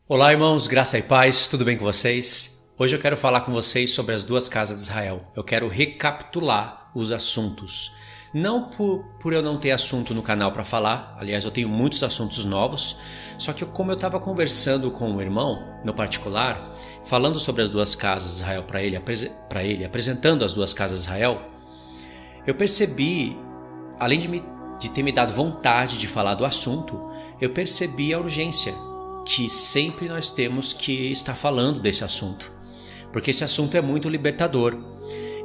Olá, irmãos, graça e paz, tudo bem com vocês? Hoje eu quero falar com vocês sobre as duas casas de Israel. Eu quero recapitular os assuntos. Não por eu não ter assunto no canal para falar, aliás, eu tenho muitos assuntos novos, só que como eu estava conversando com um irmão, no particular, falando sobre as duas casas de Israel para ele, apresentando as duas casas de Israel, eu percebi, além de ter me dado vontade de falar do assunto, eu percebi a urgência que sempre nós temos que estar falando desse assunto, porque esse assunto é muito libertador.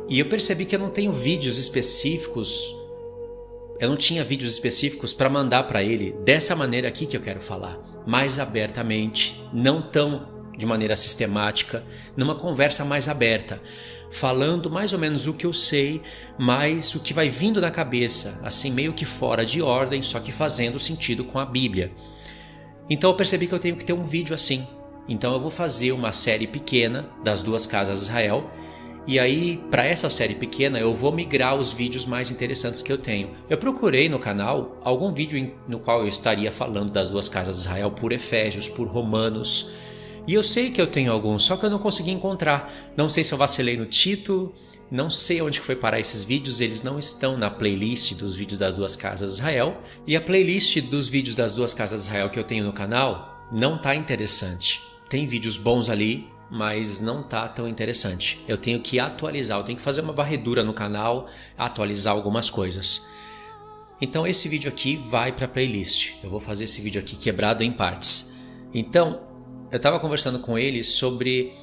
E eu percebi que eu não tenho vídeos específicos, eu não tinha vídeos específicos para mandar para ele dessa maneira aqui que eu quero falar, mais abertamente, não tão de maneira sistemática, numa conversa mais aberta, falando mais ou menos o que eu sei, mas o que vai vindo na cabeça, assim meio que fora de ordem, só que fazendo sentido com a Bíblia. Então eu percebi que eu tenho que ter um vídeo assim. Então eu vou fazer uma série pequena das duas casas de Israel. E aí, para essa série pequena, eu vou migrar os vídeos mais interessantes que eu tenho. Eu procurei no canal algum vídeo no qual eu estaria falando das duas casas de Israel por Efésios, por Romanos. E eu sei que eu tenho alguns, só que eu não consegui encontrar. Não sei se eu vacilei no título, não sei onde foi parar esses vídeos, eles não estão na playlist dos vídeos das duas casas de Israel. E a playlist dos vídeos das duas casas de Israel que eu tenho no canal não tá interessante. Tem vídeos bons ali, mas não tá tão interessante. Eu tenho que atualizar, eu tenho que fazer uma varredura no canal, atualizar algumas coisas. Então esse vídeo aqui vai para a playlist. Eu vou fazer esse vídeo aqui quebrado em partes. Então, eu estava conversando com ele sobre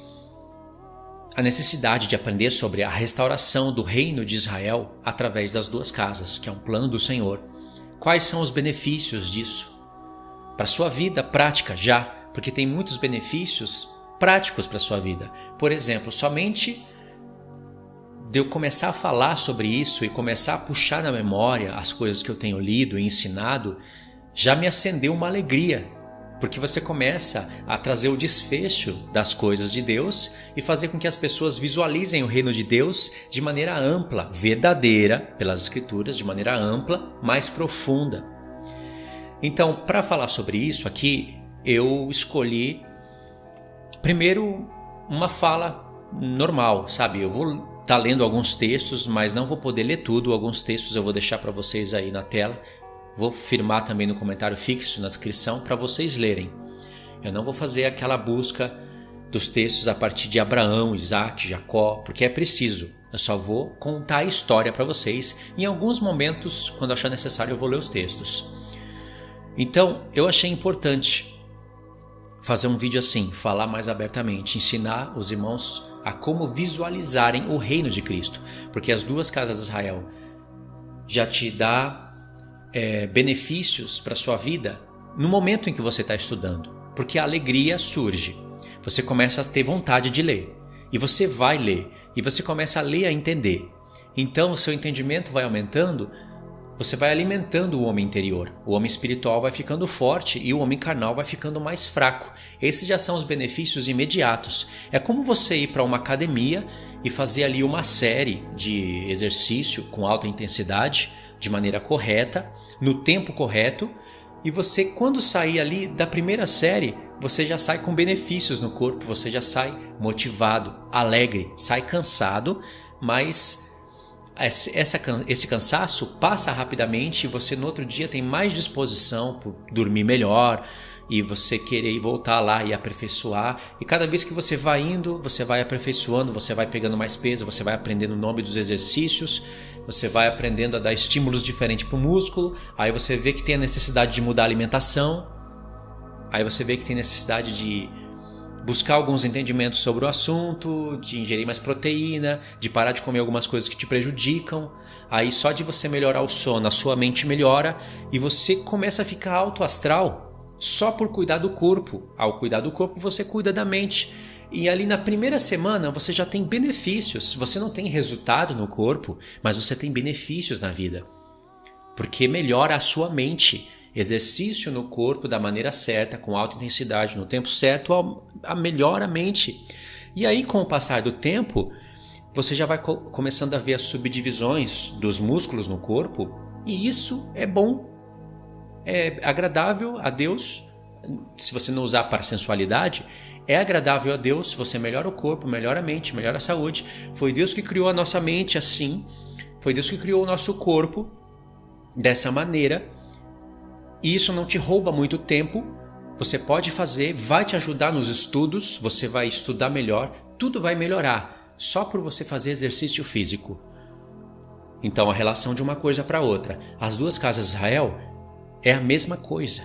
a necessidade de aprender sobre a restauração do reino de Israel através das duas casas, que é um plano do Senhor. Quais são os benefícios disso? Para a sua vida prática já, porque tem muitos benefícios práticos para a sua vida. Por exemplo, somente de eu começar a falar sobre isso e começar a puxar na memória as coisas que eu tenho lido e ensinado, já me acendeu uma alegria. Porque você começa a trazer o desfecho das coisas de Deus e fazer com que as pessoas visualizem o reino de Deus de maneira ampla, verdadeira, pelas Escrituras, de maneira ampla, mais profunda. Então, para falar sobre isso aqui, eu escolhi primeiro uma fala normal, sabe? Eu vou estar lendo alguns textos, mas não vou poder ler tudo. Alguns textos eu vou deixar para vocês aí na tela. Vou firmar também no comentário fixo, na descrição, para vocês lerem. Eu não vou fazer aquela busca dos textos a partir de Abraão, Isaac, Jacó, porque é preciso. Eu só vou contar a história para vocês. Em alguns momentos, quando achar necessário, eu vou ler os textos. Então, eu achei importante fazer um vídeo assim, falar mais abertamente, ensinar os irmãos a como visualizarem o reino de Cristo. Porque as duas casas de Israel já te dá benefícios para a sua vida no momento em que você está estudando, porque a alegria surge, você começa a ter vontade de ler, e você vai ler, e você começa a ler, a entender, então o seu entendimento vai aumentando, você vai alimentando o homem interior, o homem espiritual vai ficando forte e o homem carnal vai ficando mais fraco. Esses já são os benefícios imediatos. É como você ir para uma academia e fazer ali uma série de exercício com alta intensidade, de maneira correta, no tempo correto, e você, quando sair ali da primeira série, você já sai com benefícios no corpo, você já sai motivado, alegre, sai cansado, mas esse cansaço passa rapidamente e você no outro dia tem mais disposição por dormir melhor e você querer voltar lá e aperfeiçoar. E cada vez que você vai indo, você vai aperfeiçoando, você vai pegando mais peso, você vai aprendendo o nome dos exercícios, você vai aprendendo a dar estímulos diferentes para o músculo, aí você vê que tem a necessidade de mudar a alimentação, aí você vê que tem necessidade de buscar alguns entendimentos sobre o assunto, de ingerir mais proteína, de parar de comer algumas coisas que te prejudicam. Aí só de você melhorar o sono, a sua mente melhora e você começa a ficar alto astral só por cuidar do corpo. Ao cuidar do corpo, você cuida da mente. E ali na primeira semana você já tem benefícios. Você não tem resultado no corpo, mas você tem benefícios na vida. Porque melhora a sua mente. Exercício no corpo da maneira certa, com alta intensidade, no tempo certo, melhora a mente. E aí, com o passar do tempo, você já vai começando a ver as subdivisões dos músculos no corpo. E isso é bom. É agradável a Deus, se você não usar para sensualidade, é agradável a Deus. Você melhora o corpo, melhora a mente, melhora a saúde. Foi Deus que criou a nossa mente assim. Foi Deus que criou o nosso corpo dessa maneira. E isso não te rouba muito tempo. Você pode fazer, vai te ajudar nos estudos, você vai estudar melhor, tudo vai melhorar só por você fazer exercício físico. Então a relação de uma coisa para outra, as duas casas de Israel é a mesma coisa.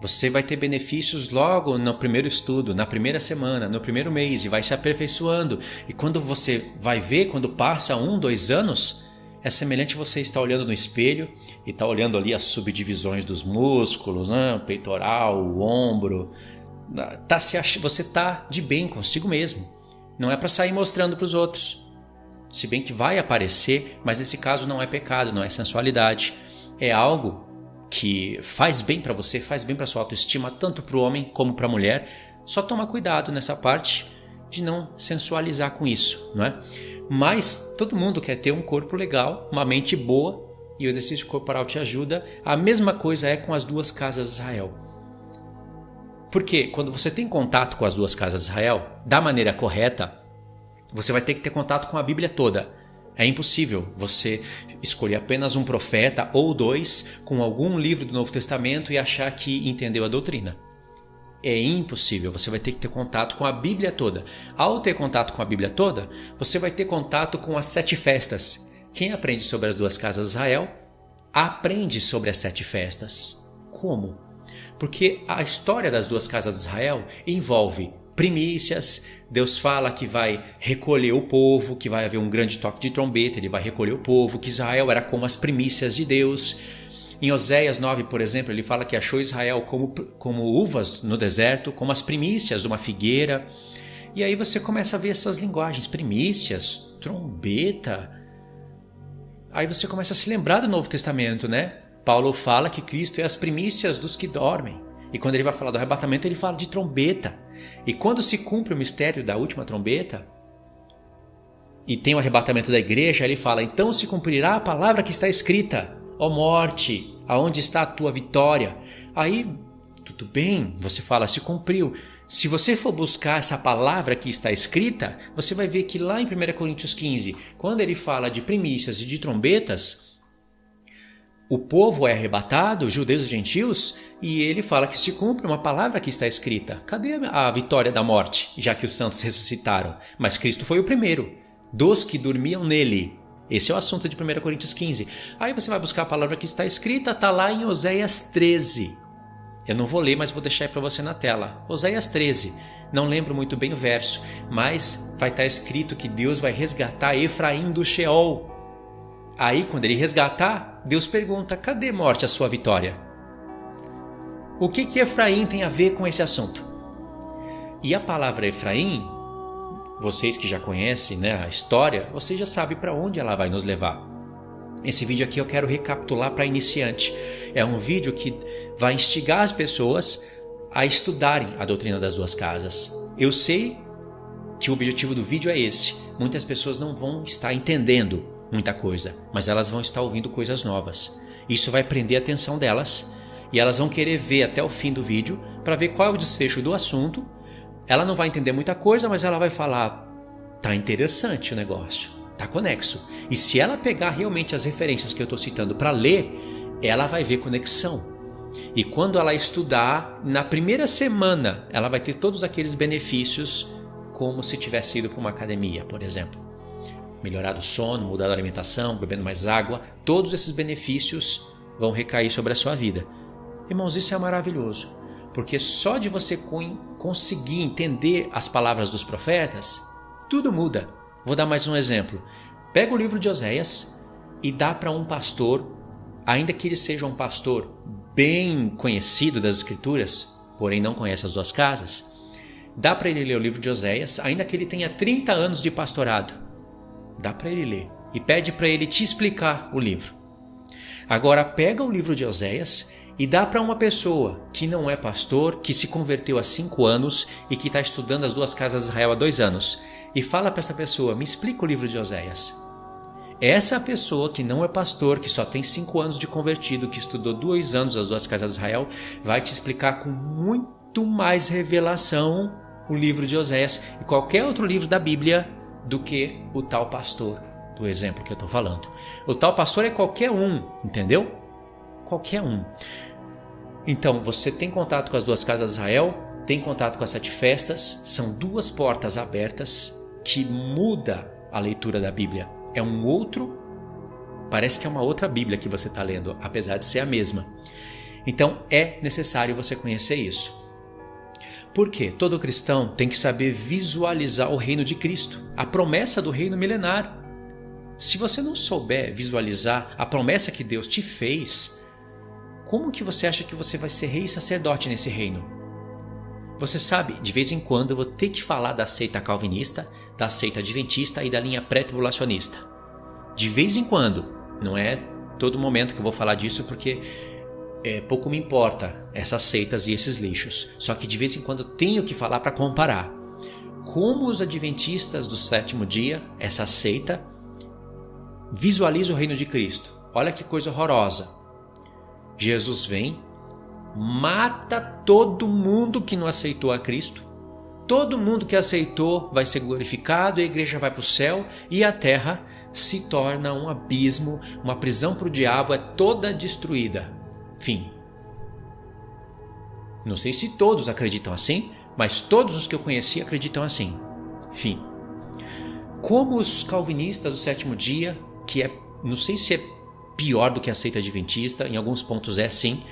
Você vai ter benefícios logo no primeiro estudo, na primeira semana, no primeiro mês, e vai se aperfeiçoando. E quando você vai ver, quando passa 1, 2 anos, é semelhante você estar olhando no espelho e estar olhando ali as subdivisões dos músculos, né? O peitoral, o ombro. Você está de bem consigo mesmo. Não é para sair mostrando para os outros. Se bem que vai aparecer, mas nesse caso não é pecado, não é sensualidade. É algo que faz bem para você, faz bem para sua autoestima, tanto para o homem como para a mulher. Só toma cuidado nessa parte de não sensualizar com isso, não é? Mas todo mundo quer ter um corpo legal, uma mente boa, e o exercício corporal te ajuda. A mesma coisa é com as duas casas de Israel. Porque quando você tem contato com as duas casas de Israel, da maneira correta, você vai ter que ter contato com a Bíblia toda. É impossível você escolher apenas um profeta ou 2 com algum livro do Novo Testamento e achar que entendeu a doutrina. É impossível, você vai ter que ter contato com a Bíblia toda. Ao ter contato com a Bíblia toda, você vai ter contato com as 7 festas. Quem aprende sobre as duas casas de Israel, aprende sobre as 7 festas. Como? Porque a história das duas casas de Israel envolve primícias. Deus fala que vai recolher o povo, que vai haver um grande toque de trombeta, ele vai recolher o povo, que Israel era como as primícias de Deus. Em Oséias 9, por exemplo, ele fala que achou Israel como uvas no deserto, como as primícias de uma figueira. E aí você começa a ver essas linguagens, primícias, trombeta. Aí você começa a se lembrar do Novo Testamento, né? Paulo fala que Cristo é as primícias dos que dormem. E quando ele vai falar do arrebatamento, ele fala de trombeta. E quando se cumpre o mistério da última trombeta, e tem o arrebatamento da igreja, ele fala, então se cumprirá a palavra que está escrita, ó morte, aonde está a tua vitória? Aí, tudo bem, você fala, se cumpriu. Se você for buscar essa palavra que está escrita, você vai ver que lá em 1 Coríntios 15, quando ele fala de primícias e de trombetas, o povo é arrebatado, judeus e gentios, e ele fala que se cumpre uma palavra que está escrita. Cadê a vitória da morte, já que os santos ressuscitaram? Mas Cristo foi o primeiro, dos que dormiam nele. Esse é o assunto de 1 Coríntios 15. Aí você vai buscar a palavra que está escrita, está lá em Oséias 13. Eu não vou ler, mas vou deixar aí para você na tela. Oséias 13. Não lembro muito bem o verso, mas vai estar escrito que Deus vai resgatar Efraim do Sheol. Aí, quando ele resgatar, Deus pergunta, cadê, morte, a sua vitória? O que Efraim tem a ver com esse assunto? E a palavra Efraim, vocês que já conhecem, né, a história, vocês já sabem para onde ela vai nos levar. Esse vídeo aqui eu quero recapitular para iniciante. É um vídeo que vai instigar as pessoas a estudarem a doutrina das duas casas. Eu sei que o objetivo do vídeo é esse. Muitas pessoas não vão estar entendendo muita coisa, mas elas vão estar ouvindo coisas novas. Isso vai prender a atenção delas e elas vão querer ver até o fim do vídeo para ver qual é o desfecho do assunto. Ela não vai entender muita coisa, mas ela vai falar, tá interessante o negócio, tá conexo. E se ela pegar realmente as referências que eu estou citando para ler, ela vai ver conexão. E quando ela estudar, na primeira semana, ela vai ter todos aqueles benefícios como se tivesse ido para uma academia, por exemplo. Melhorado o sono, mudado a alimentação, bebendo mais água, todos esses benefícios vão recair sobre a sua vida. Irmãos, isso é maravilhoso, porque só de você conseguir entender as palavras dos profetas, tudo muda. Vou dar mais um exemplo. Pega o livro de Oséias e dá para um pastor, ainda que ele seja um pastor bem conhecido das Escrituras, porém não conhece as duas casas, dá para ele ler o livro de Oséias, ainda que ele tenha 30 anos de pastorado. Dá para ele ler e pede para ele te explicar o livro. Agora pega o livro de Oséias e dá para uma pessoa que não é pastor, que se converteu há 5 anos e que está estudando as duas casas de Israel há 2 anos. E fala para essa pessoa, me explica o livro de Oséias. Essa pessoa que não é pastor, que só tem 5 anos de convertido, que estudou 2 anos as 2 casas de Israel, vai te explicar com muito mais revelação o livro de Oséias e qualquer outro livro da Bíblia do que o tal pastor, do exemplo que eu estou falando. O tal pastor é qualquer um, entendeu? Qualquer um. Então, você tem contato com as 2 casas de Israel, tem contato com as 7 festas, são 2 portas abertas que muda a leitura da Bíblia. É um outro, parece que é uma outra Bíblia que você está lendo, apesar de ser a mesma. Então, é necessário você conhecer isso. Por quê? Todo cristão tem que saber visualizar o reino de Cristo, a promessa do reino milenar. Se você não souber visualizar a promessa que Deus te fez, como que você acha que você vai ser rei e sacerdote nesse reino? Você sabe, de vez em quando eu vou ter que falar da seita calvinista, da seita adventista e da linha pré-tribulacionista. De vez em quando, não é todo momento que eu vou falar disso porque pouco me importa essas seitas e esses lixos. Só que de vez em quando eu tenho que falar para comparar como os adventistas do 7º dia, essa seita, visualiza o reino de Cristo. Olha que coisa horrorosa. Jesus vem, mata todo mundo que não aceitou a Cristo. Todo mundo que aceitou vai ser glorificado, a igreja vai para o céu e a terra se torna um abismo, uma prisão para o diabo, é toda destruída. Fim. Não sei se todos acreditam assim, mas todos os que eu conheci acreditam assim. Fim. Como os calvinistas do 7º dia, que não sei se é pior do que a seita adventista, em alguns pontos é sim,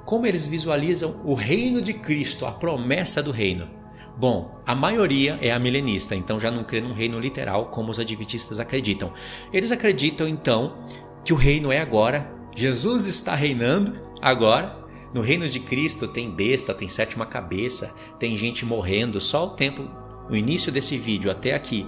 como eles visualizam o reino de Cristo, a promessa do reino? Bom, a maioria é a milenista, então já não crê num reino literal como os adventistas acreditam. Eles acreditam então que o reino é agora, Jesus está reinando agora. No reino de Cristo tem besta, tem 7ª cabeça, tem gente morrendo. Só o tempo, no início desse vídeo até aqui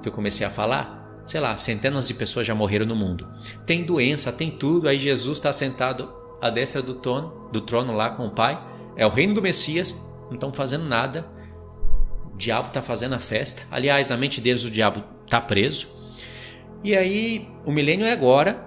que eu comecei a falar, sei lá, centenas de pessoas já morreram no mundo. Tem doença, tem tudo, aí Jesus está sentado à destra do trono lá com o Pai. É o reino do Messias, não estão fazendo nada. O diabo está fazendo a festa. Aliás, na mente deles o diabo está preso. E aí, o milênio é agora.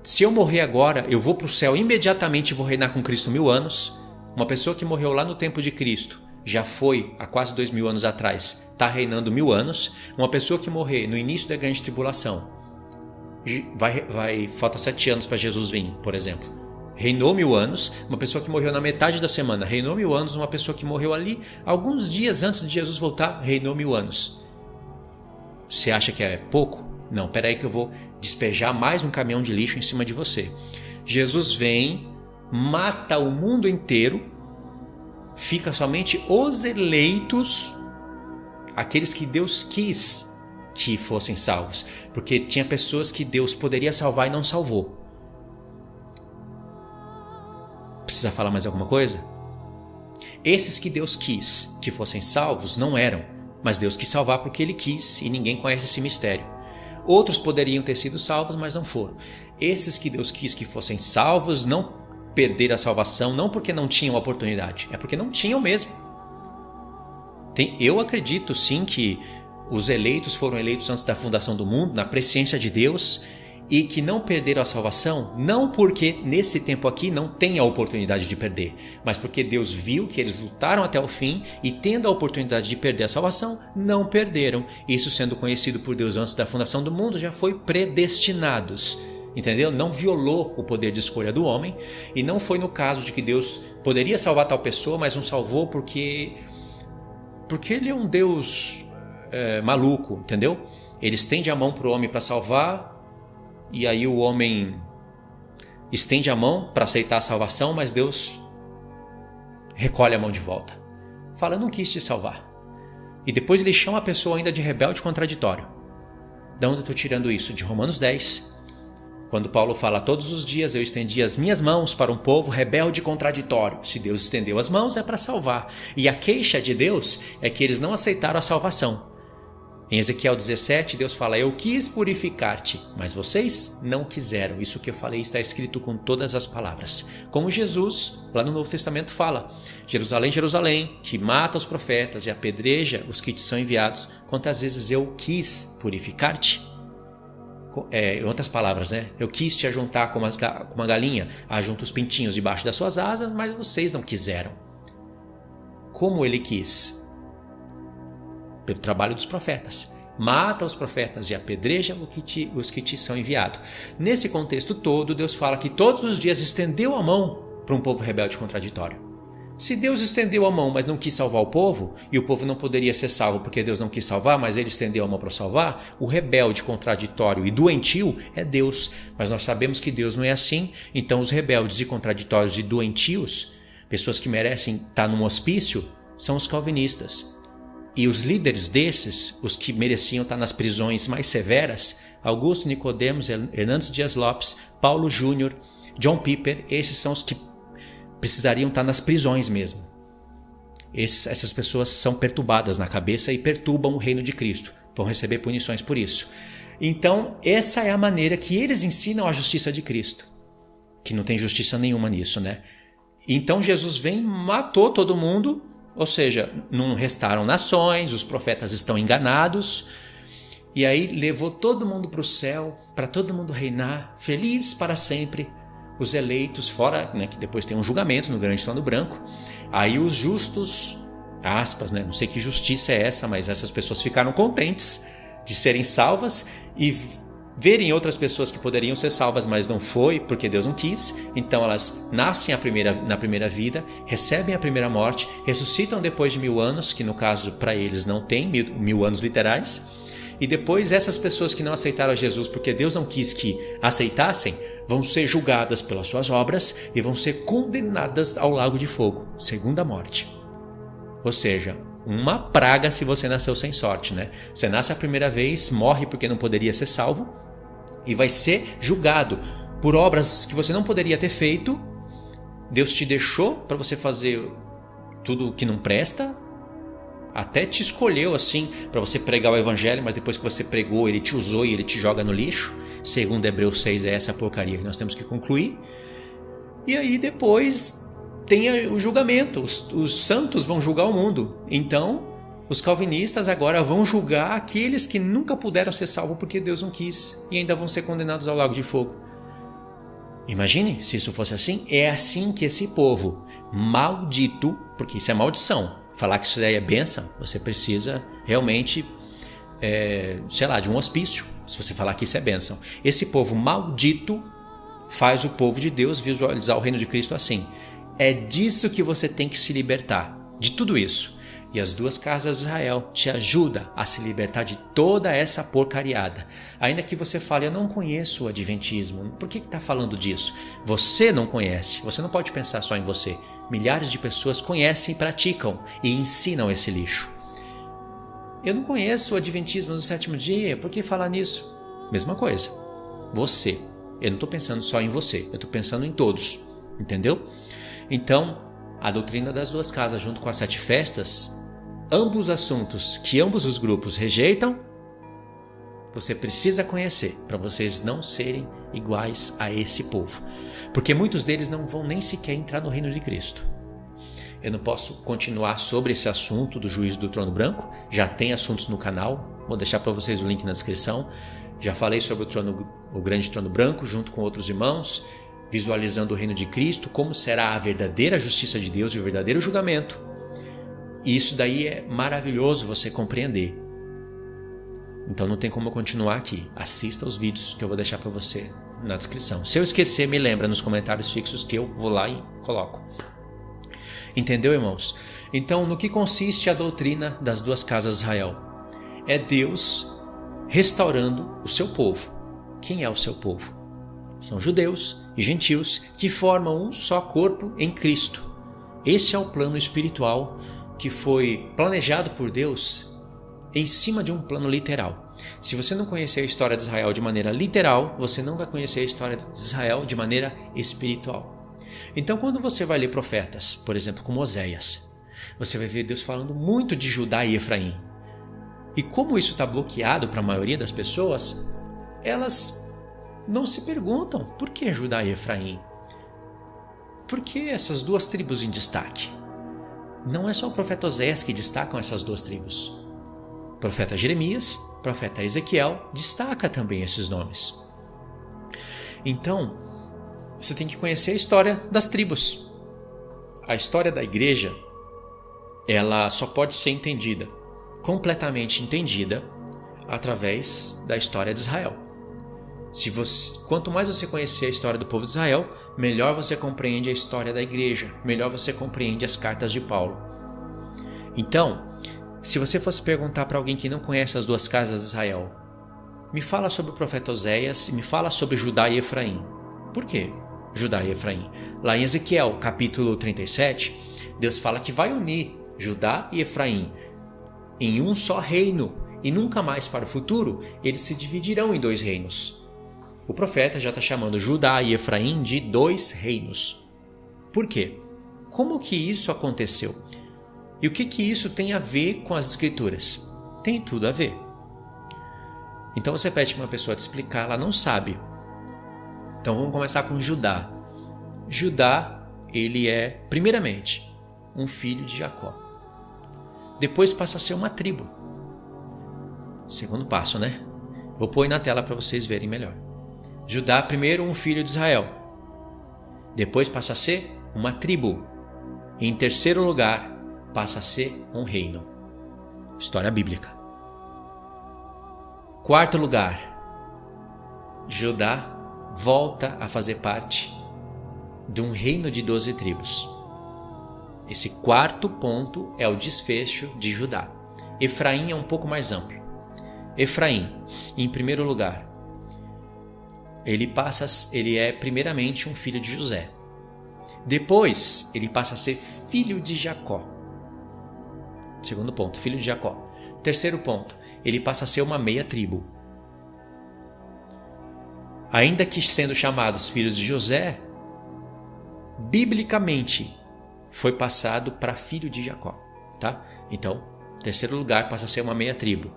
Se eu morrer agora, eu vou para o céu imediatamente e vou reinar com Cristo 1000 anos. Uma pessoa que morreu lá no tempo de Cristo, já foi há quase 2000 anos atrás, está reinando 1000 anos. Uma pessoa que morrer no início da grande tribulação, falta 7 anos para Jesus vir, por exemplo, reinou 1000 anos. Uma pessoa que morreu na metade da semana, reinou 1000 anos. Uma pessoa que morreu ali alguns dias antes de Jesus voltar, reinou 1000 anos. Você acha que é pouco? Não, peraí que eu vou despejar mais um caminhão de lixo em cima de você. Jesus vem, mata o mundo inteiro, fica somente os eleitos, aqueles que Deus quis que fossem salvos, porque tinha pessoas que Deus poderia salvar e não salvou. Precisa falar mais alguma coisa? Esses que Deus quis que fossem salvos não eram, mas Deus quis salvar porque Ele quis e ninguém conhece esse mistério. Outros poderiam ter sido salvos, mas não foram. Esses que Deus quis que fossem salvos não perderam a salvação, não porque não tinham oportunidade, é porque não tinham mesmo. Eu acredito sim que os eleitos foram eleitos antes da fundação do mundo, na presciência de Deus, e que não perderam a salvação, não porque nesse tempo aqui não tem a oportunidade de perder, mas porque Deus viu que eles lutaram até o fim e, tendo a oportunidade de perder a salvação, não perderam. Isso, sendo conhecido por Deus antes da fundação do mundo, já foi predestinados. Entendeu? Não violou o poder de escolha do homem, e não foi no caso de que Deus poderia salvar tal pessoa, mas não salvou porque Ele é um Deus maluco, entendeu? Ele estende a mão para o homem para salvar, e aí o homem estende a mão para aceitar a salvação, mas Deus recolhe a mão de volta. Fala, eu não quis te salvar. E depois ele chama a pessoa ainda de rebelde contraditório. De onde eu estou tirando isso? De Romanos 10. Quando Paulo fala, todos os dias eu estendi as minhas mãos para um povo rebelde e contraditório. Se Deus estendeu as mãos é para salvar. E a queixa de Deus é que eles não aceitaram a salvação. Em Ezequiel 17, Deus fala, eu quis purificar-te, mas vocês não quiseram. Isso que eu falei está escrito com todas as palavras. Como Jesus, lá no Novo Testamento, fala, Jerusalém, Jerusalém, que mata os profetas e apedreja os que te são enviados, quantas vezes eu quis purificar-te? em outras palavras, né? Eu quis te ajuntar como uma galinha ajunta os pintinhos debaixo das suas asas, mas vocês não quiseram. Como ele quis? Pelo trabalho dos profetas. Mata os profetas e apedreja os que te são enviados. Nesse contexto todo, Deus fala que todos os dias estendeu a mão para um povo rebelde e contraditório. Se Deus estendeu a mão, mas não quis salvar o povo, e o povo não poderia ser salvo porque Deus não quis salvar, mas ele estendeu a mão para salvar, o rebelde, contraditório e doentio é Deus. Mas nós sabemos que Deus não é assim, então os rebeldes e contraditórios e doentios, pessoas que merecem estar num hospício, são os calvinistas. E os líderes desses, os que mereciam estar nas prisões mais severas, Augusto Nicodemos, Hernandes Dias Lopes, Paulo Júnior, John Piper, esses são os que precisariam estar nas prisões mesmo. Essas pessoas são perturbadas na cabeça e perturbam o reino de Cristo. Vão receber punições por isso. Então, essa é a maneira que eles ensinam a justiça de Cristo. Que não tem justiça nenhuma nisso, né? Então, Jesus vem, matou todo mundo. Ou seja, não restaram nações, os profetas estão enganados. E aí levou todo mundo para o céu, para todo mundo reinar, feliz para sempre. Os eleitos, fora, né, que depois tem um julgamento no grande trono branco. Aí os justos, aspas, né, não sei que justiça é essa, mas essas pessoas ficaram contentes de serem salvas e verem outras pessoas que poderiam ser salvas, mas não foi, porque Deus não quis. Então elas nascem na primeira vida, recebem a primeira morte, ressuscitam depois de 1000 anos, que no caso para eles não tem 1000 anos literais. E depois essas pessoas que não aceitaram a Jesus porque Deus não quis que aceitassem, vão ser julgadas pelas suas obras e vão ser condenadas ao lago de fogo, segunda morte. Ou seja, uma praga se você nasceu sem sorte, né? Você nasce a primeira vez, morre porque não poderia ser salvo e vai ser julgado por obras que você não poderia ter feito. Deus te deixou para você fazer tudo que não presta. Até te escolheu assim para você pregar o evangelho, mas depois que você pregou, ele te usou e ele te joga no lixo. Segundo Hebreus 6 é essa porcaria que nós temos que concluir. E aí depois tem o julgamento, os santos vão julgar o mundo. Então os calvinistas agora vão julgar aqueles que nunca puderam ser salvos porque Deus não quis e ainda vão ser condenados ao lago de fogo. Imagine se isso fosse assim. É assim que esse povo maldito, porque isso é maldição, falar que isso daí é bênção, você precisa realmente, de um hospício, se você falar que isso é bênção. Esse povo maldito faz o povo de Deus visualizar o reino de Cristo assim. É disso que você tem que se libertar, de tudo isso. E as duas casas de Israel te ajudam a se libertar de toda essa porcariada. Ainda que você fale, eu não conheço o adventismo, por que está falando disso? Você não conhece, você não pode pensar só em você. Milhares de pessoas conhecem, praticam e ensinam esse lixo. Eu não conheço o adventismo do sétimo dia, por que falar nisso? Mesma coisa. Você. Eu não estou pensando só em você, eu estou pensando em todos. Entendeu? Então, a doutrina das duas casas junto com as 7 festas, ambos assuntos que ambos os grupos rejeitam, você precisa conhecer para vocês não serem iguais a esse povo. Porque muitos deles não vão nem sequer entrar no reino de Cristo. Eu não posso continuar sobre esse assunto do juízo do trono branco. Já tem assuntos no canal. Vou deixar para vocês o link na descrição. Já falei sobre o grande trono branco junto com outros irmãos, visualizando o reino de Cristo, como será a verdadeira justiça de Deus e o verdadeiro julgamento. E isso daí é maravilhoso você compreender. Então não tem como eu continuar aqui. Assista os vídeos que eu vou deixar para você na descrição. Se eu esquecer, me lembra nos comentários fixos que eu vou lá e coloco. Entendeu, irmãos? Então, no que consiste a doutrina das duas casas de Israel? É Deus restaurando o seu povo. Quem é o seu povo? São judeus e gentios que formam um só corpo em Cristo. Esse é o plano espiritual que foi planejado por Deus em cima de um plano literal. Se você não conhecer a história de Israel de maneira literal, você não vai conhecer a história de Israel de maneira espiritual. Então, quando você vai ler profetas, por exemplo, como Oséias, você vai ver Deus falando muito de Judá e Efraim. E como isso está bloqueado para a maioria das pessoas, elas não se perguntam por que Judá e Efraim? Por que essas duas tribos em destaque? Não é só o profeta Oséias que destacam essas duas tribos. Profeta Jeremias, profeta Ezequiel, destaca também esses nomes. Então, você tem que conhecer a história das tribos. A história da igreja, ela só pode ser entendida, completamente entendida, através da história de Israel. Quanto mais você conhecer a história do povo de Israel, melhor você compreende a história da igreja, melhor você compreende as cartas de Paulo. Então, se você fosse perguntar para alguém que não conhece as duas casas de Israel, me fala sobre o profeta Oséias e me fala sobre Judá e Efraim. Por quê Judá e Efraim? Lá em Ezequiel, capítulo 37, Deus fala que vai unir Judá e Efraim em um só reino e nunca mais para o futuro eles se dividirão em dois reinos. O profeta já está chamando Judá e Efraim de dois reinos. Por quê? Como que isso aconteceu? E o que isso tem a ver com as escrituras? Tem tudo a ver. Então você pede para uma pessoa te explicar, ela não sabe. Então vamos começar com Judá. Judá, ele é, primeiramente, um filho de Jacó. Depois passa a ser uma tribo. Segundo passo, né? Vou pôr na tela para vocês verem melhor. Judá, primeiro um filho de Israel. Depois passa a ser uma tribo. E em terceiro lugar, passa a ser um reino. História bíblica. Quarto lugar, Judá volta a fazer parte de um reino de 12 tribos. Esse quarto ponto é o desfecho de Judá. Efraim é um pouco mais amplo. Efraim, em primeiro lugar, ele é primeiramente um filho de José. Depois, ele passa a ser filho de Jacó. Segundo ponto, filho de Jacó. Terceiro ponto, ele passa a ser uma meia tribo. Ainda que sendo chamados filhos de José, biblicamente foi passado para filho de Jacó, tá? Então, terceiro lugar passa a ser uma meia tribo.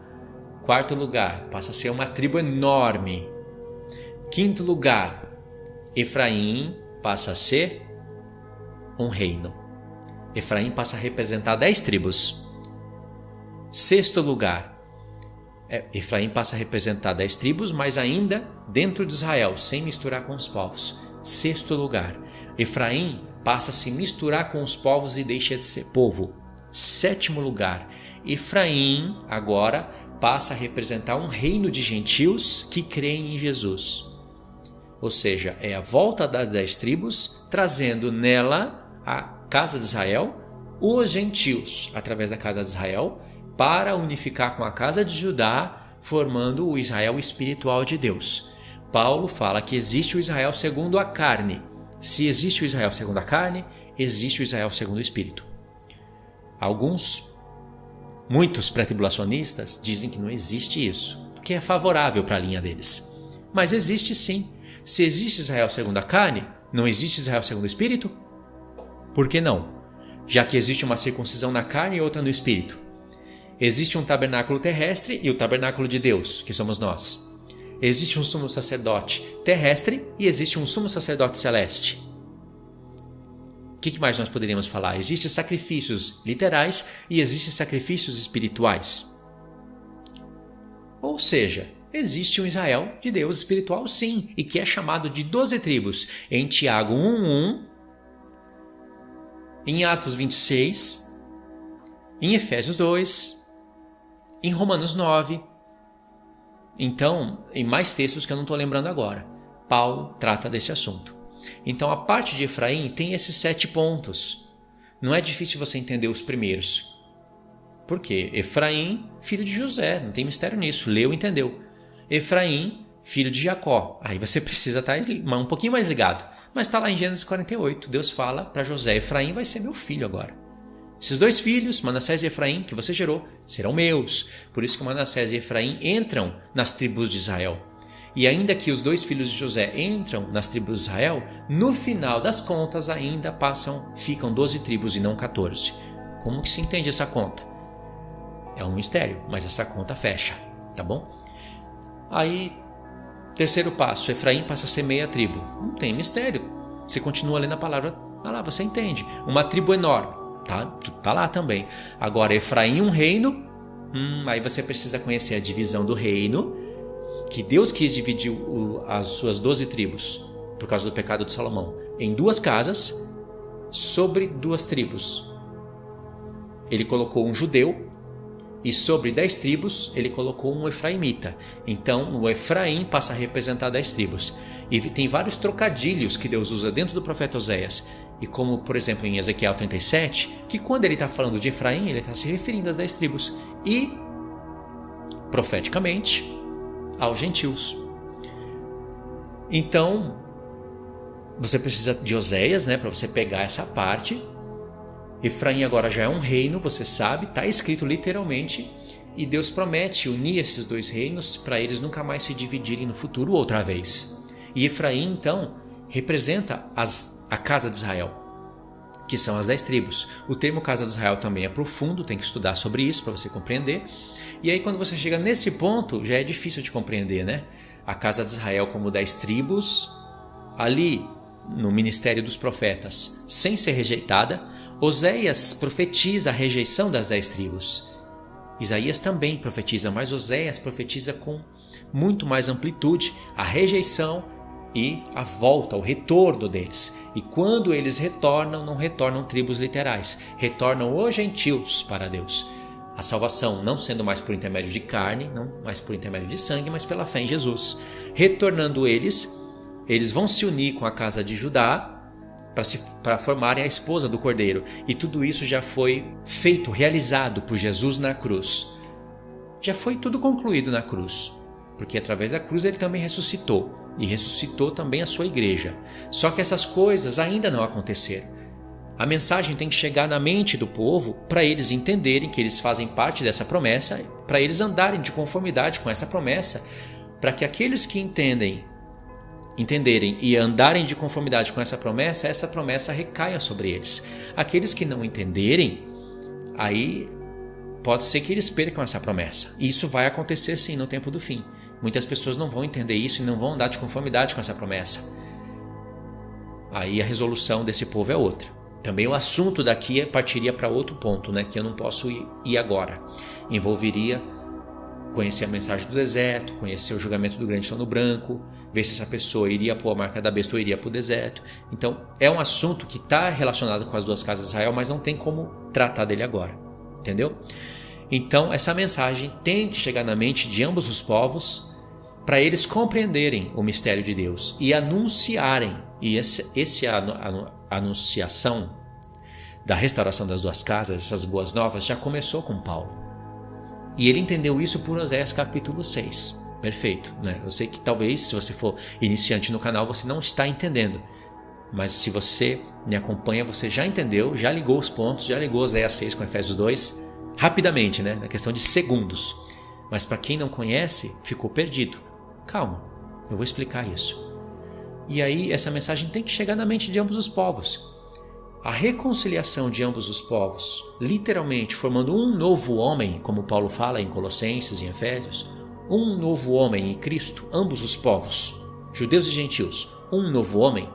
Quarto lugar passa a ser uma tribo enorme. Quinto lugar, Efraim passa a ser um reino. Efraim passa a representar 10 tribos. Sexto lugar, Efraim passa a representar 10 tribos, mas ainda dentro de Israel, sem misturar com os povos. Sexto lugar, Efraim passa a se misturar com os povos e deixa de ser povo. Sétimo lugar, Efraim agora passa a representar um reino de gentios que creem em Jesus. Ou seja, é a volta das 10 tribos, trazendo nela a casa de Israel, os gentios, através da casa de Israel, para unificar com a casa de Judá, formando o Israel espiritual de Deus. Paulo fala que existe o Israel segundo a carne. Se existe o Israel segundo a carne, existe o Israel segundo o Espírito. Muitos pré-tribulacionistas dizem que não existe isso, porque é favorável para a linha deles. Mas existe sim. Se existe Israel segundo a carne, não existe Israel segundo o Espírito? Por que não? Já que existe uma circuncisão na carne e outra no Espírito. Existe um tabernáculo terrestre e o tabernáculo de Deus, que somos nós. Existe um sumo sacerdote terrestre e existe um sumo sacerdote celeste. O que mais nós poderíamos falar? Existem sacrifícios literais e existem sacrifícios espirituais. Ou seja, existe um Israel de Deus espiritual sim, e que é chamado de 12 tribos. Em Tiago 1:1, em Atos 26, em Efésios 2, em Romanos 9. Então, em mais textos que eu não estou lembrando agora, Paulo trata desse assunto. Então, a parte de Efraim tem esses 7 pontos. Não é difícil você entender os primeiros. Por quê? Efraim, filho de José, não tem mistério nisso, leu e entendeu. Efraim, filho de Jacó. Aí você precisa estar um pouquinho mais ligado. Mas está lá em Gênesis 48, Deus fala para José: Efraim vai ser meu filho agora. Esses 2 filhos, Manassés e Efraim, que você gerou, serão meus. Por isso que Manassés e Efraim entram nas tribos de Israel. E ainda que os 2 filhos de José entram nas tribos de Israel, no final das contas ainda ficam 12 tribos e não 14. Como que se entende essa conta? É um mistério, mas essa conta fecha, tá bom? Aí, terceiro passo, Efraim passa a ser meia tribo. Não tem mistério. Você continua lendo a palavra, lá você entende. Uma tribo enorme. Tá lá também. Agora, Efraim um reino Aí você precisa conhecer a divisão do reino, que Deus quis dividir as suas 12 tribos, por causa do pecado de Salomão, em 2 casas, sobre 2 tribos. Ele colocou um judeu, e sobre 10 tribos ele colocou um efraimita. Então o Efraim passa a representar 10 tribos. E tem vários trocadilhos que Deus usa dentro do profeta Oséias. E como, por exemplo, em Ezequiel 37, que quando ele está falando de Efraim, ele está se referindo às 10 tribos. E, profeticamente, aos gentios. Então, você precisa de Oséias, né, para você pegar essa parte. Efraim agora já é um reino, você sabe, está escrito literalmente, e Deus promete unir esses 2 reinos para eles nunca mais se dividirem no futuro outra vez. E Efraim, então, representa a casa de Israel, que são as 10 tribos. O termo casa de Israel também é profundo, tem que estudar sobre isso para você compreender. E aí quando você chega nesse ponto, já é difícil de compreender, né? A casa de Israel como 10 tribos, ali no ministério dos profetas, sem ser rejeitada. Oséias profetiza a rejeição das 10 tribos. Isaías também profetiza, mas Oséias profetiza com muito mais amplitude a rejeição e a volta, o retorno deles. E quando eles retornam, não retornam tribos literais, retornam os gentios para Deus. A salvação não sendo mais por intermédio de carne, não mais por intermédio de sangue, mas pela fé em Jesus. Retornando eles vão se unir com a casa de Judá para formarem a esposa do Cordeiro. E tudo isso já foi feito, realizado por Jesus na cruz. Já foi tudo concluído na cruz, porque através da cruz ele também ressuscitou. E ressuscitou também a sua igreja. Só que essas coisas ainda não aconteceram. A mensagem tem que chegar na mente do povo para eles entenderem que eles fazem parte dessa promessa, para eles andarem de conformidade com essa promessa, para que aqueles que entenderem e andarem de conformidade com essa promessa recaia sobre eles. Aqueles que não entenderem, aí pode ser que eles percam essa promessa. E isso vai acontecer sim no tempo do fim. Muitas pessoas não vão entender isso e não vão andar de conformidade com essa promessa. Aí a resolução desse povo é outra. Também o assunto daqui partiria para outro ponto, né, que eu não posso ir agora. Envolveria conhecer a mensagem do deserto, conhecer o julgamento do grande trono branco, ver se essa pessoa iria pôr a marca da besta ou iria para o deserto. Então é um assunto que está relacionado com as 2 casas de Israel, mas não tem como tratar dele agora. Entendeu? Então essa mensagem tem que chegar na mente de ambos os povos para eles compreenderem o mistério de Deus e anunciarem. E a anunciação da restauração das 2 casas, essas boas novas, já começou com Paulo. E ele entendeu isso por Oséias capítulo 6. Perfeito, né? Eu sei que talvez, se você for iniciante no canal, você não está entendendo. Mas se você me acompanha, você já entendeu, já ligou os pontos, já ligou Oséias 6 com Efésios 2, rapidamente, né? Na questão de segundos. Mas para quem não conhece, ficou perdido. Calma, eu vou explicar isso. E aí essa mensagem tem que chegar na mente de ambos os povos. A reconciliação de ambos os povos, literalmente formando um novo homem, como Paulo fala em Colossenses e em Efésios, um novo homem em Cristo, ambos os povos, judeus e gentios, um novo homem,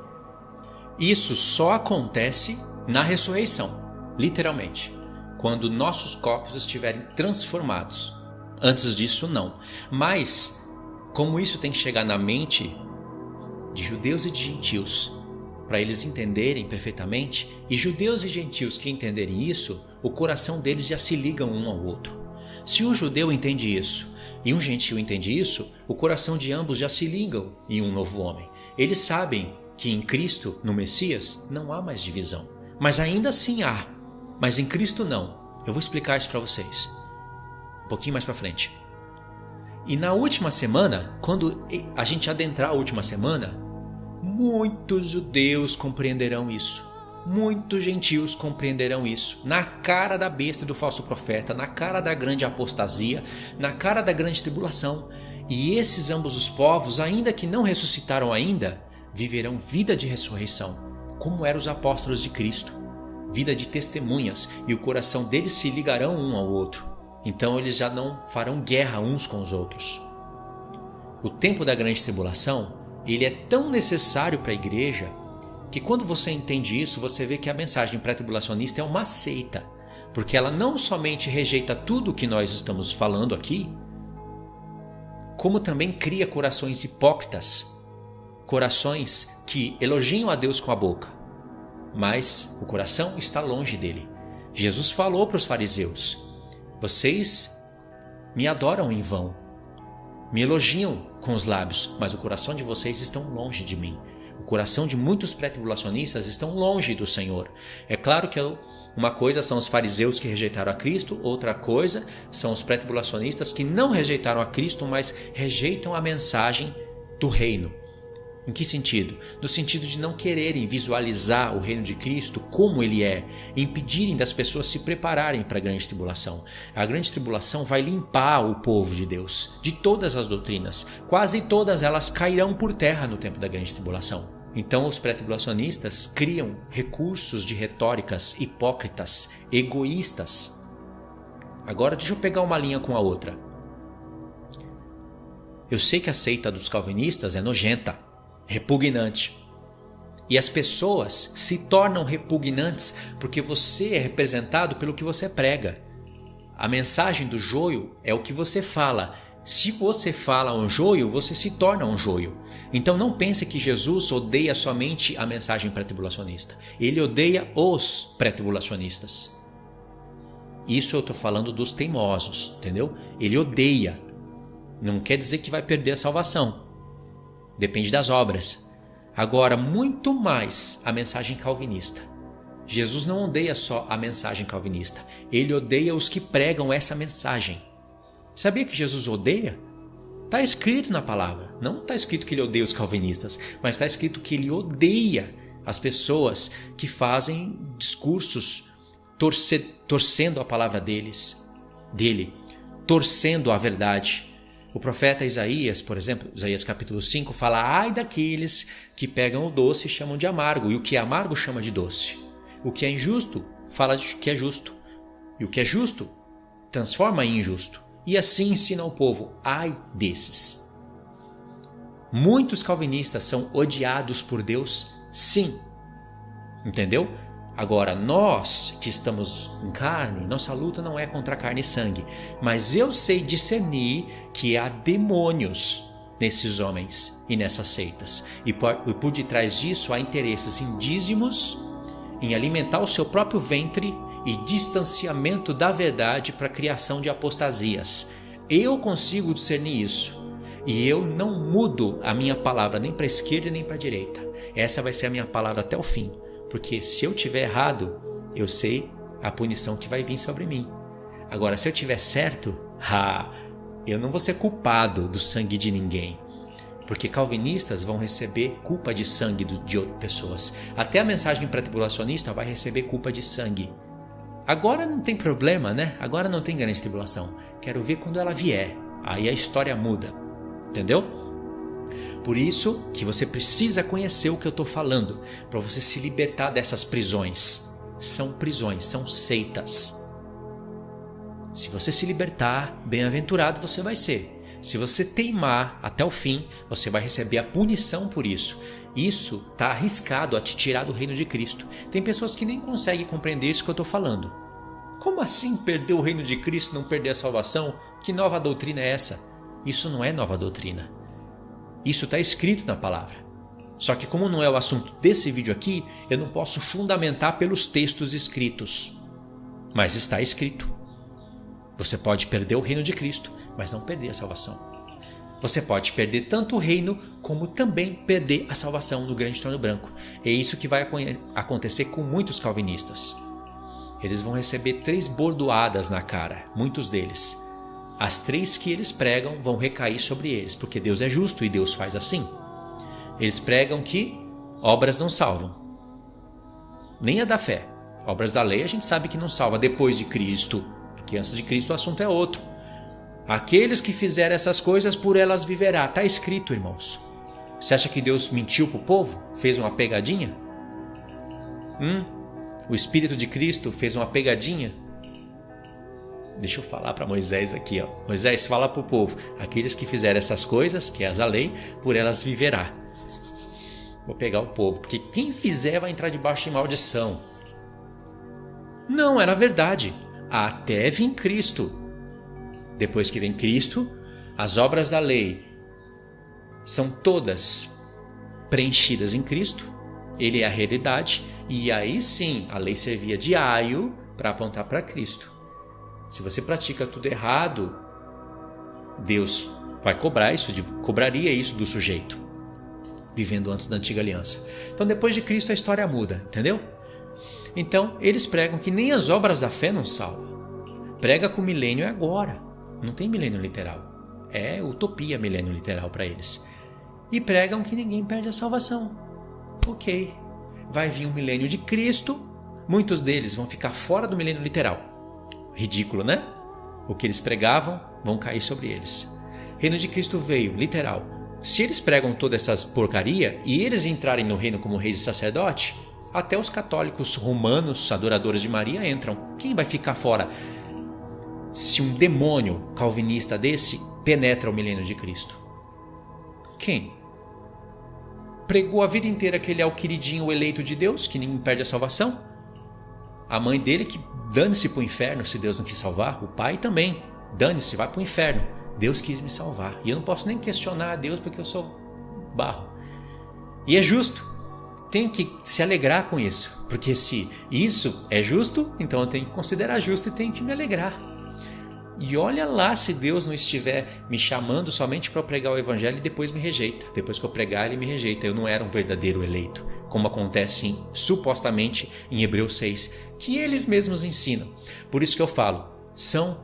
isso só acontece na ressurreição, literalmente, quando nossos corpos estiverem transformados. Antes disso, não. Mas, como isso tem que chegar na mente de judeus e de gentios, para eles entenderem perfeitamente, e judeus e gentios que entenderem isso, o coração deles já se ligam um ao outro. Se um judeu entende isso e um gentio entende isso, o coração de ambos já se ligam em um novo homem. Eles sabem que em Cristo, no Messias, não há mais divisão. Mas ainda assim há. Mas em Cristo não. Eu vou explicar isso para vocês um pouquinho mais para frente. E na última semana, quando a gente adentrar a última semana, muitos judeus compreenderão isso. Muitos gentios compreenderão isso. Na cara da besta e do falso profeta, na cara da grande apostasia, na cara da grande tribulação. E esses ambos os povos, ainda que não ressuscitaram ainda, viverão vida de ressurreição, como eram os apóstolos de Cristo. Vida de testemunhas, e o coração deles se ligarão um ao outro. Então eles já não farão guerra uns com os outros. O tempo da grande tribulação, ele é tão necessário para a igreja que quando você entende isso, você vê que a mensagem pré-tribulacionista é uma seita. porque ela não somente rejeita tudo o que nós estamos falando aqui, como também cria corações hipócritas, corações que elogiam a Deus com a boca, mas o coração está longe dele. Jesus falou para os fariseus: vocês me adoram em vão, me elogiam com os lábios, mas o coração de vocês estão longe de mim. O coração de muitos pré-tribulacionistas estão longe do Senhor. É claro que uma coisa são os fariseus que rejeitaram a Cristo, outra coisa são os pré-tribulacionistas que não rejeitaram a Cristo, mas rejeitam a mensagem do reino. Em que sentido? No sentido de não quererem visualizar o reino de Cristo como ele é, e impedirem das pessoas se prepararem para a grande tribulação. A grande tribulação vai limpar o povo de Deus de todas as doutrinas. Quase todas elas cairão por terra no tempo da grande tribulação. Então os pré-tribulacionistas criam recursos de retóricas hipócritas, egoístas. Agora deixa eu pegar uma linha com a outra. Eu sei que a seita dos calvinistas é nojenta, repugnante. E as pessoas se tornam repugnantes porque você é representado pelo que você prega. A mensagem do joio é o que você fala. Se você fala um joio, você se torna um joio. Então não pense que Jesus odeia somente a mensagem pré-tribulacionista. Ele odeia os pré-tribulacionistas. Isso eu estou falando dos teimosos, entendeu? Ele odeia. Não quer dizer que vai perder a salvação. Depende das obras. Agora, muito mais a mensagem calvinista. Jesus não odeia só a mensagem calvinista. Ele odeia os que pregam essa mensagem. Sabia que Jesus odeia? Está escrito na palavra. Não está escrito que ele odeia os calvinistas, mas está escrito que ele odeia as pessoas que fazem discursos torcendo a palavra dele, torcendo a verdade. O profeta Isaías, por exemplo, Isaías capítulo 5, fala: ai daqueles que pegam o doce e chamam de amargo, e o que é amargo chama de doce. O que é injusto fala de que é justo, e o que é justo transforma em injusto. E assim ensina o povo: ai desses. Muitos calvinistas são odiados por Deus, sim. Entendeu? Agora, nós que estamos em carne, nossa luta não é contra carne e sangue, mas eu sei discernir que há demônios nesses homens e nessas seitas. E por detrás disso há interesses em dízimos, em alimentar o seu próprio ventre e distanciamento da verdade para a criação de apostasias. Eu consigo discernir isso. E eu não mudo a minha palavra nem para a esquerda nem para a direita. Essa vai ser a minha palavra até o fim. Porque se eu tiver errado, eu sei a punição que vai vir sobre mim. Agora, se eu tiver certo, eu não vou ser culpado do sangue de ninguém. Porque calvinistas vão receber culpa de sangue de outras pessoas. Até a mensagem pré-tribulacionista vai receber culpa de sangue. Agora não tem problema, né? Agora não tem grande tribulação. Quero ver quando ela vier. Aí a história muda. Entendeu? Por isso que você precisa conhecer o que eu estou falando, para você se libertar dessas prisões. São prisões, são seitas. Se você se libertar, bem-aventurado você vai ser. Se você teimar até o fim, você vai receber a punição por isso. Isso está arriscado a te tirar do reino de Cristo. Tem pessoas que nem conseguem compreender isso que eu estou falando. Como assim perder o reino de Cristo e não perder a salvação? Que nova doutrina é essa? Isso não é nova doutrina. Isso está escrito na palavra. Só que como não é o assunto desse vídeo aqui, eu não posso fundamentar pelos textos escritos. Mas está escrito. Você pode perder o reino de Cristo, mas não perder a salvação. Você pode perder tanto o reino, como também perder a salvação no grande trono branco. É isso que vai acontecer com muitos calvinistas. Eles vão receber 3 bordoadas na cara, muitos deles. As 3 que eles pregam vão recair sobre eles, porque Deus é justo e Deus faz assim. Eles pregam que obras não salvam. Nem a da fé. Obras da lei a gente sabe que não salva depois de Cristo, porque antes de Cristo o assunto é outro. Aqueles que fizerem essas coisas, por elas viverá. Está escrito, irmãos. Você acha que Deus mentiu para o povo? Fez uma pegadinha? O Espírito de Cristo fez uma pegadinha? Deixa eu falar para Moisés aqui, ó. Moisés, fala para o povo: aqueles que fizerem essas coisas, que é a lei, por elas viverá. Vou pegar o povo, porque quem fizer vai entrar debaixo de maldição. Não, era verdade. até vir Cristo. Depois que vem Cristo, as obras da lei são todas preenchidas em Cristo. Ele é a realidade. E aí sim, a lei servia de aio para apontar para Cristo. Se você pratica tudo errado, Deus vai cobraria isso do sujeito, vivendo antes da antiga aliança. Então depois de Cristo a história muda, entendeu? Então eles pregam que nem as obras da fé não salvam. Prega que o milênio é agora. Não tem milênio literal. É utopia milênio literal para eles. E pregam que ninguém perde a salvação. Ok. Vai vir um milênio de Cristo. Muitos deles vão ficar fora do milênio literal. Ridículo, né? O que eles pregavam vão cair sobre eles. Reino de Cristo veio, literal. Se eles pregam toda essas porcaria e eles entrarem no reino como reis e sacerdote, até os católicos romanos, adoradores de Maria, entram. Quem vai ficar fora se um demônio calvinista desse penetra o milênio de Cristo? Quem? Pregou a vida inteira que ele é o queridinho, o eleito de Deus, que ninguém perde a salvação? A mãe dele que dane-se para o inferno se Deus não quis salvar. O pai também, dane-se, vai para o inferno. Deus quis me salvar. E eu não posso nem questionar a Deus porque eu sou barro. E é justo. Tenho que se alegrar com isso. Porque se isso é justo, então eu tenho que considerar justo e tenho que me alegrar. E olha lá se Deus não estiver me chamando somente para pregar o evangelho e depois me rejeita. Depois que eu pregar, ele me rejeita. Eu não era um verdadeiro eleito, como acontece supostamente em Hebreus 6, que eles mesmos ensinam. Por isso que eu falo, são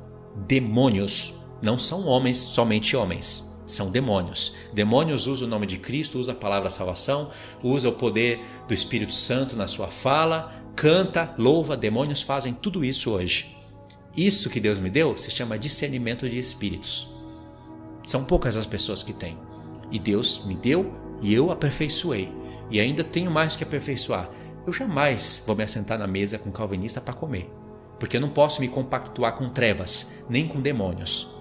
demônios, não são homens, somente homens. São demônios. Demônios usam o nome de Cristo, usam a palavra salvação, usam o poder do Espírito Santo na sua fala, canta, louva. Demônios fazem tudo isso hoje. Isso que Deus me deu se chama discernimento de espíritos. São poucas as pessoas que têm. E Deus me deu e eu aperfeiçoei. E ainda tenho mais que aperfeiçoar. Eu jamais vou me assentar na mesa com um calvinista para comer. Porque eu não posso me compactuar com trevas, nem com demônios.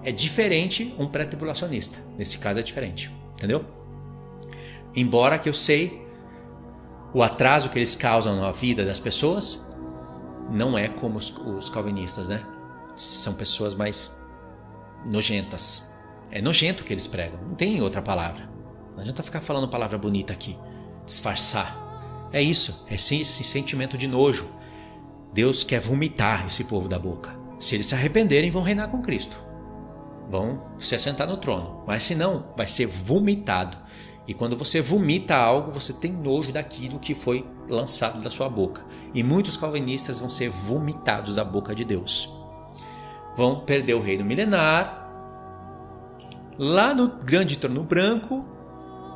É diferente um pré-tribulacionista. Nesse caso é diferente. Entendeu? Embora que eu sei o atraso que eles causam na vida das pessoas, não é como os calvinistas, né? São pessoas mais nojentas. É nojento o que eles pregam. Não tem outra palavra. Não adianta ficar falando palavra bonita aqui. Disfarçar. É isso. É esse sentimento de nojo. Deus quer vomitar esse povo da boca. Se eles se arrependerem, vão reinar com Cristo. Vão se assentar no trono. Mas se não, vai ser vomitado. E quando você vomita algo, você tem nojo daquilo que foi lançado da sua boca. E muitos calvinistas vão ser vomitados da boca de Deus. Vão perder o reino milenar. Lá no grande trono branco,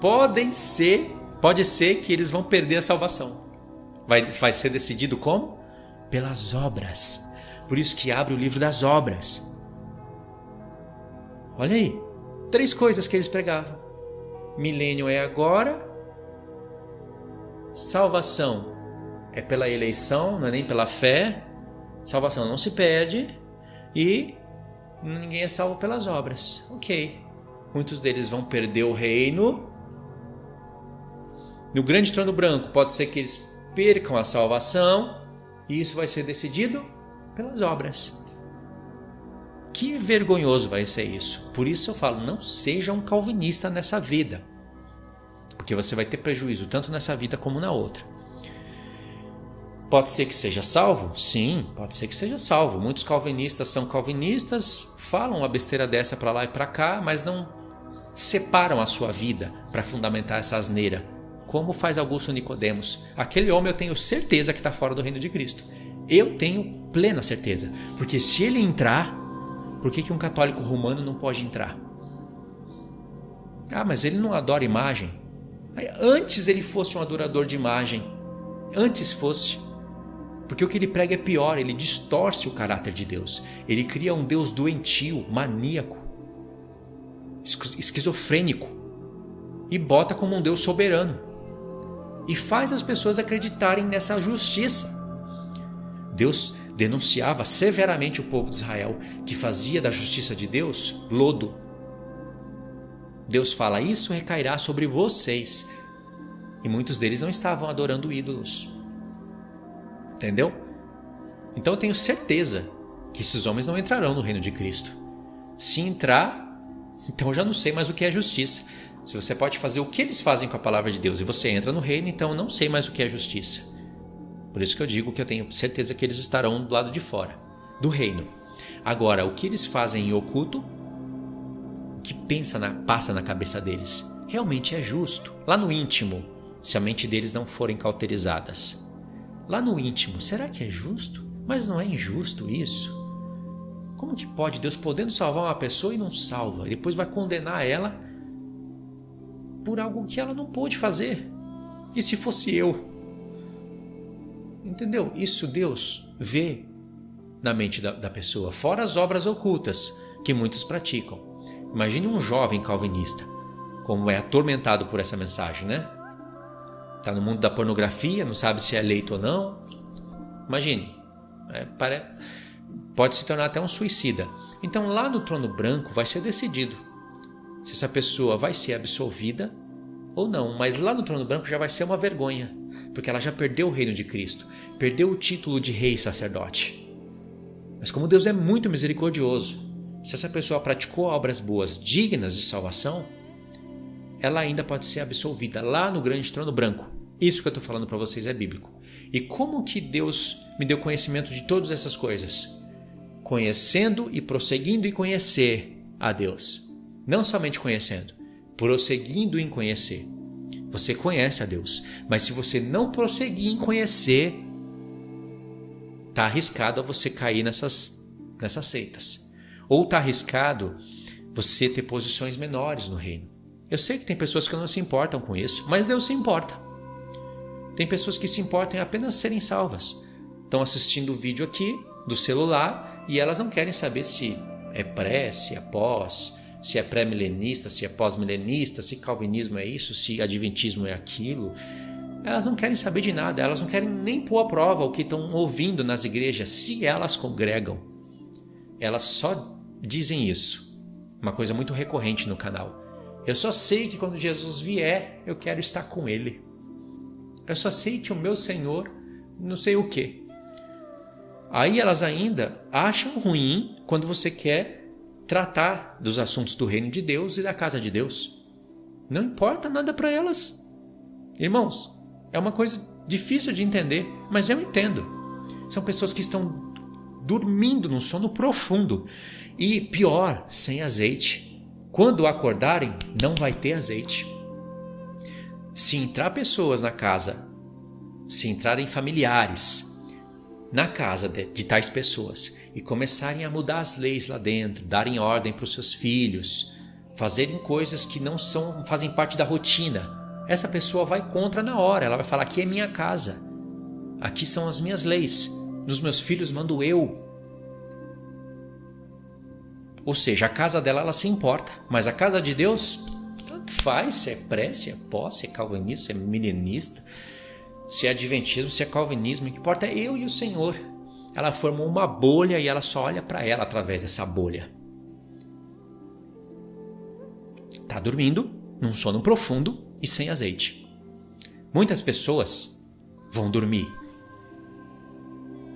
pode ser que eles vão perder a salvação. Vai ser decidido como? Pelas obras. Por isso que abre o livro das obras. Olha aí, 3 coisas que eles pregavam. Milênio é agora. Salvação é pela eleição, não é nem pela fé. Salvação não se perde. E ninguém é salvo pelas obras. Ok. Muitos deles vão perder o reino. No grande trono branco pode ser que eles percam a salvação. E isso vai ser decidido pelas obras. Que vergonhoso vai ser isso. Por isso eu falo, não seja um calvinista nessa vida. Porque você vai ter prejuízo tanto nessa vida como na outra. Pode ser que seja salvo? Sim, pode ser que seja salvo. Muitos calvinistas são calvinistas, falam uma besteira dessa para lá e para cá, mas não separam a sua vida para fundamentar essa asneira. Como faz Augusto Nicodemos. Aquele homem eu tenho certeza que está fora do reino de Cristo. Eu tenho plena certeza. Porque se ele entrar, por que um católico romano não pode entrar? Ah, mas ele não adora imagem. Antes ele fosse um adorador de imagem. Antes fosse. Porque o que ele prega é pior. Ele distorce o caráter de Deus. Ele cria um Deus doentio, maníaco, esquizofrênico. E bota como um Deus soberano. E faz as pessoas acreditarem nessa justiça. Deus denunciava severamente o povo de Israel, que fazia da justiça de Deus lodo. Deus fala, isso recairá sobre vocês. E muitos deles não estavam adorando ídolos. Entendeu? Então eu tenho certeza que esses homens não entrarão no reino de Cristo. Se entrar, então eu já não sei mais o que é justiça. Se você pode fazer o que eles fazem com a palavra de Deus e você entra no reino, então eu não sei mais o que é justiça. Por isso que eu digo que eu tenho certeza que eles estarão do lado de fora, do reino. Agora, o que eles fazem em oculto, o que passa na cabeça deles, realmente é justo. Lá no íntimo, se a mente deles não forem cauterizadas. Lá no íntimo, será que é justo? Mas não é injusto isso? Como que pode Deus podendo salvar uma pessoa e não salva? E depois vai condenar ela por algo que ela não pôde fazer? E se fosse eu? Entendeu? Isso Deus vê na mente da pessoa, fora as obras ocultas que muitos praticam. Imagine um jovem calvinista, como é atormentado por essa mensagem, né? Está no mundo da pornografia, não sabe se é eleito ou não. Imagine, pode se tornar até um suicida. Então lá no trono branco vai ser decidido se essa pessoa vai ser absolvida ou não. Mas lá no trono branco já vai ser uma vergonha, porque ela já perdeu o reino de Cristo, perdeu o título de rei e sacerdote. Mas como Deus é muito misericordioso, se essa pessoa praticou obras boas dignas de salvação, ela ainda pode ser absolvida lá no grande trono branco. Isso que eu estou falando para vocês é bíblico. E como que Deus me deu conhecimento de todas essas coisas? Conhecendo e prosseguindo em conhecer a Deus. Não somente conhecendo, prosseguindo em conhecer. Você conhece a Deus, mas se você não prosseguir em conhecer, está arriscado a você cair nessas seitas. Ou está arriscado você ter posições menores no reino. Eu sei que tem pessoas que não se importam com isso, mas Deus se importa. Tem pessoas que se importam em apenas serem salvas. Estão assistindo o vídeo aqui do celular e elas não querem saber se é pré, se é pós, se é pré-milenista, se é pós-milenista, se calvinismo é isso, se adventismo é aquilo. Elas não querem saber de nada, elas não querem nem pôr à prova o que estão ouvindo nas igrejas, se elas congregam. Elas só dizem isso. Uma coisa muito recorrente no canal. Eu só sei que quando Jesus vier, eu quero estar com Ele. Eu só sei que o meu Senhor, não sei o quê. Aí elas ainda acham ruim quando você quer tratar dos assuntos do reino de Deus e da casa de Deus. Não importa nada para elas. Irmãos, é uma coisa difícil de entender, mas eu entendo. São pessoas que estão dormindo num sono profundo. E pior, sem azeite. Quando acordarem, não vai ter azeite. Se entrar pessoas na casa, se entrarem familiares na casa de tais pessoas e começarem a mudar as leis lá dentro, darem ordem para os seus filhos, fazerem coisas que não fazem parte da rotina, essa pessoa vai contra na hora. Ela vai falar: aqui é minha casa, aqui são as minhas leis, nos meus filhos mando eu. Ou seja, a casa dela ela se importa, mas a casa de Deus, tanto faz se é pré, se é pós, se é calvinista, se é milenista, se é adventismo, se é calvinismo, o que importa é eu e o Senhor. Ela formou uma bolha e ela só olha para ela através dessa bolha. Está dormindo num sono profundo e sem azeite. Muitas pessoas vão dormir.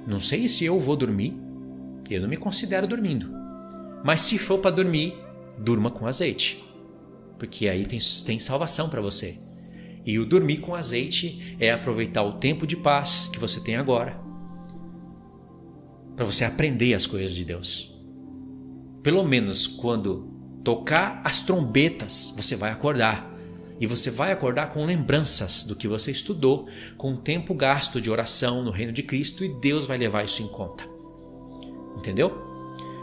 Não sei se eu vou dormir, eu não me considero dormindo. Mas se for para dormir, durma com azeite, porque aí tem salvação para você. E o dormir com azeite é aproveitar o tempo de paz que você tem agora, para você aprender as coisas de Deus. Pelo menos quando tocar as trombetas, você vai acordar. E você vai acordar com lembranças do que você estudou, com o tempo gasto de oração no reino de Cristo, e Deus vai levar isso em conta. Entendeu?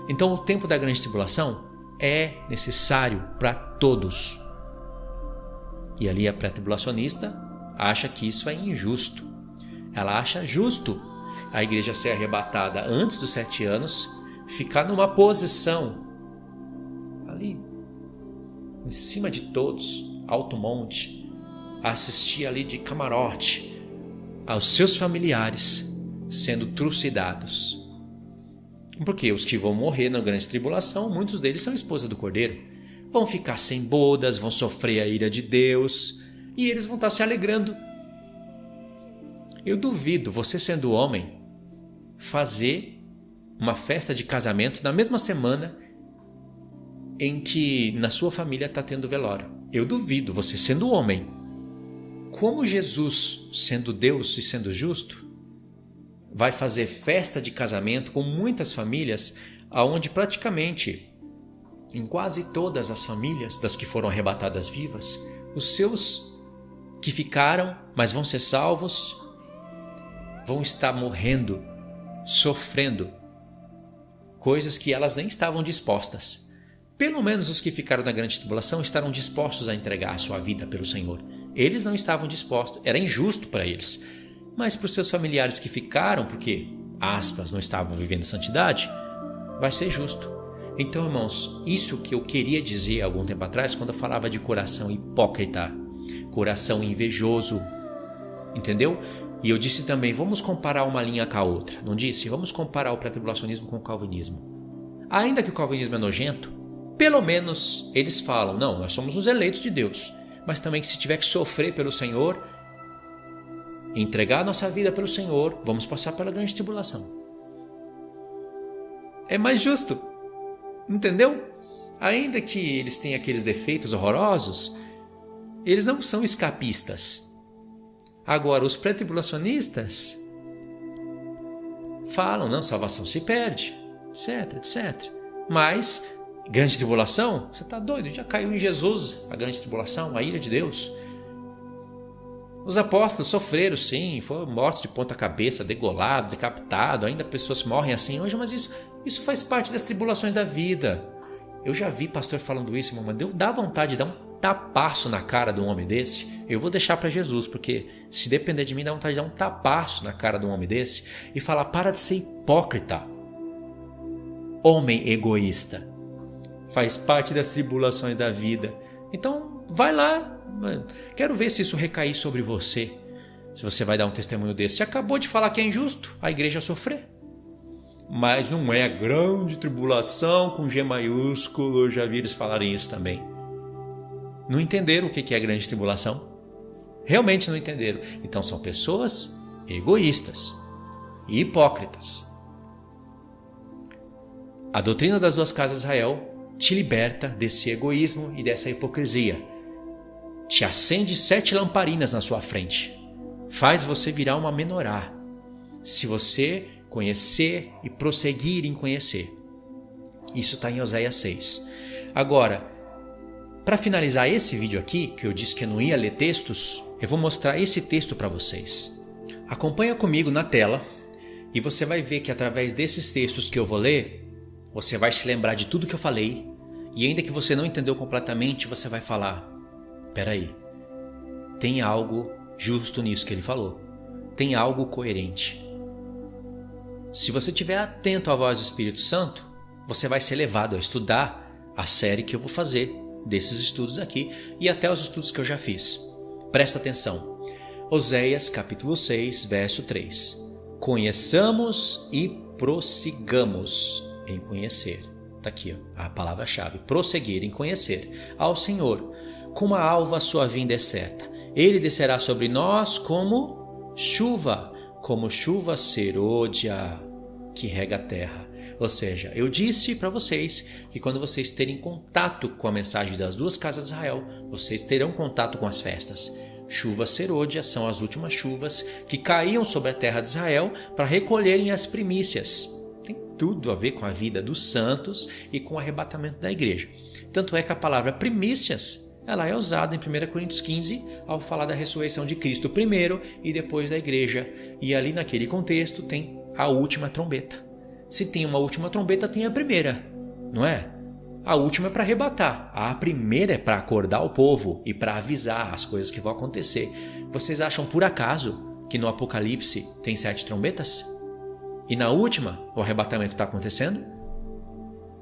Então o tempo da grande tribulação é necessário para todos. E ali a pré-tribulacionista acha que isso é injusto. Ela acha justo a igreja ser arrebatada antes dos 7 anos, ficar numa posição ali em cima de todos, alto monte, assistir ali de camarote aos seus familiares sendo trucidados. Porque os que vão morrer na grande tribulação, muitos deles são esposa do Cordeiro. Vão ficar sem bodas, vão sofrer a ira de Deus e eles vão estar se alegrando. Eu duvido, você sendo homem, fazer uma festa de casamento na mesma semana em que na sua família está tendo velório. Eu duvido, você sendo homem, como Jesus, sendo Deus e sendo justo, vai fazer festa de casamento com muitas famílias, onde praticamente em quase todas as famílias das que foram arrebatadas vivas, os seus que ficaram, mas vão ser salvos, vão estar morrendo, sofrendo coisas que elas nem estavam dispostas. Pelo menos os que ficaram na grande tribulação estarão dispostos a entregar a sua vida pelo Senhor. Eles não estavam dispostos, era injusto para eles. Mas para os seus familiares que ficaram, porque, aspas, não estavam vivendo santidade, vai ser justo. Então, irmãos, isso que eu queria dizer há algum tempo atrás, quando eu falava de coração hipócrita, coração invejoso, entendeu? E eu disse também, vamos comparar uma linha com a outra. Não disse? Vamos comparar o pré-tribulacionismo com o calvinismo. Ainda que o calvinismo é nojento, pelo menos eles falam, não, nós somos os eleitos de Deus, mas também que se tiver que sofrer pelo Senhor, entregar a nossa vida pelo Senhor, vamos passar pela grande tribulação. É mais justo, entendeu? Ainda que eles tenham aqueles defeitos horrorosos, eles não são escapistas. Agora, os pré-tribulacionistas falam, não, salvação se perde, etc, etc. Mas grande tribulação? Você está doido? Já caiu em Jesus a grande tribulação, a ira de Deus. Os apóstolos sofreram sim, foram mortos de ponta cabeça, degolados, decapitados, ainda pessoas morrem assim hoje, mas isso faz parte das tribulações da vida. Eu já vi pastor falando isso, irmão, mas dá vontade de dar um tapaço na cara de um homem desse. Eu vou deixar para Jesus, porque se depender de mim, dá vontade de dar um tapaço na cara de um homem desse e falar, para de ser hipócrita. Homem egoísta. Faz parte das tribulações da vida. Então, vai lá. Quero ver se isso recair sobre você. Se você vai dar um testemunho desse. Você acabou de falar que é injusto a igreja sofrer. Mas não é grande tribulação com G maiúsculo. Eu já vi eles falarem isso também. Não entenderam o que é grande tribulação? Realmente não entenderam. Então são pessoas egoístas e hipócritas. A doutrina das duas casas de Israel te liberta desse egoísmo e dessa hipocrisia. Te acende 7 lamparinas na sua frente. Faz você virar uma menorá. Se você conhecer e prosseguir em conhecer. Isso está em Oséias 6. Agora, para finalizar esse vídeo aqui, que eu disse que eu não ia ler textos, eu vou mostrar esse texto para vocês. Acompanha comigo na tela e você vai ver que através desses textos que eu vou ler, você vai se lembrar de tudo que eu falei e ainda que você não entendeu completamente, você vai falar, peraí, tem algo justo nisso que ele falou, tem algo coerente. Se você estiver atento à voz do Espírito Santo, você vai ser levado a estudar a série que eu vou fazer desses estudos aqui e até os estudos que eu já fiz. Presta atenção. Oséias capítulo 6, verso 3. Conheçamos e prossigamos em conhecer. Está aqui ó, a palavra-chave. Prosseguir em conhecer ao Senhor. Como a alva a sua vinda é certa. Ele descerá sobre nós como chuva serôdia que rega a terra. Ou seja, eu disse para vocês que quando vocês terem contato com a mensagem das duas casas de Israel, vocês terão contato com as festas. Chuva serôdia são as últimas chuvas que caíam sobre a terra de Israel para recolherem as primícias. Tem tudo a ver com a vida dos santos e com o arrebatamento da igreja. Tanto é que a palavra primícias ela é usada em 1 Coríntios 15 ao falar da ressurreição de Cristo primeiro e depois da igreja. E ali naquele contexto tem a última trombeta. Se tem uma última trombeta, tem a primeira, não é? A última é para arrebatar, a primeira é para acordar o povo e para avisar as coisas que vão acontecer. Vocês acham por acaso que no Apocalipse tem 7 trombetas? E na última o arrebatamento está acontecendo?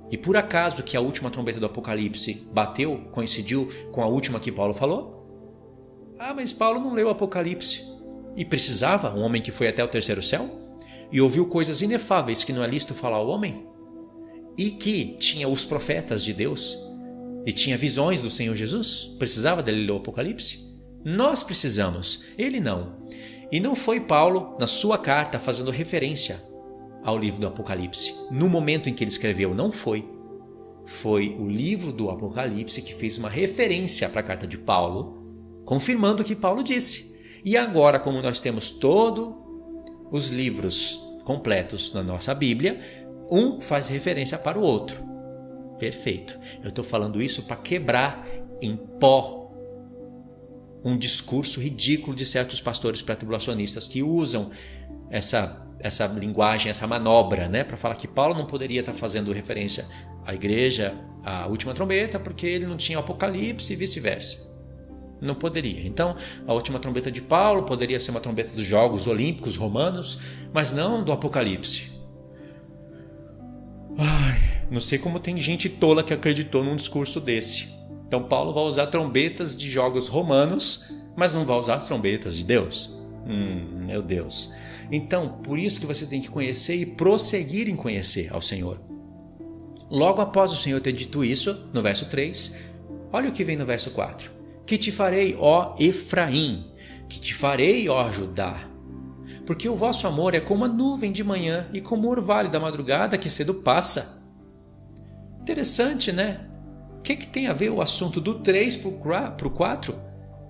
E por acaso que a última trombeta do Apocalipse bateu, coincidiu com a última que Paulo falou? Ah, mas Paulo não leu o Apocalipse. E precisava, um homem que foi até o terceiro céu? E ouviu coisas inefáveis que não é lícito falar ao homem? E que tinha os profetas de Deus? E tinha visões do Senhor Jesus? Precisava dele ler o Apocalipse? Nós precisamos, ele não. E não foi Paulo, na sua carta, fazendo referência ao livro do Apocalipse. No momento em que ele escreveu, não foi. Foi o livro do Apocalipse que fez uma referência para a carta de Paulo, confirmando o que Paulo disse. E agora, como nós temos todos os livros completos na nossa Bíblia, um faz referência para o outro. Perfeito. Eu estou falando isso para quebrar em pó um discurso ridículo de certos pastores pré-tribulacionistas que usam essa linguagem, essa manobra, né, para falar que Paulo não poderia estar fazendo referência à igreja, à última trombeta, porque ele não tinha Apocalipse e vice-versa. Não poderia. Então, a última trombeta de Paulo poderia ser uma trombeta dos Jogos Olímpicos Romanos, mas não do Apocalipse. Não sei como tem gente tola que acreditou num discurso desse. Então, Paulo vai usar trombetas de Jogos Romanos, mas não vai usar as trombetas de Deus. Meu Deus. Então, por isso que você tem que conhecer e prosseguir em conhecer ao Senhor. Logo após o Senhor ter dito isso, no verso 3, olha o que vem no verso 4. Que te farei, ó Efraim, que te farei, ó Judá. Porque o vosso amor é como a nuvem de manhã e como o orvalho da madrugada que cedo passa. Interessante, né? O que tem a ver o assunto do 3 para o 4?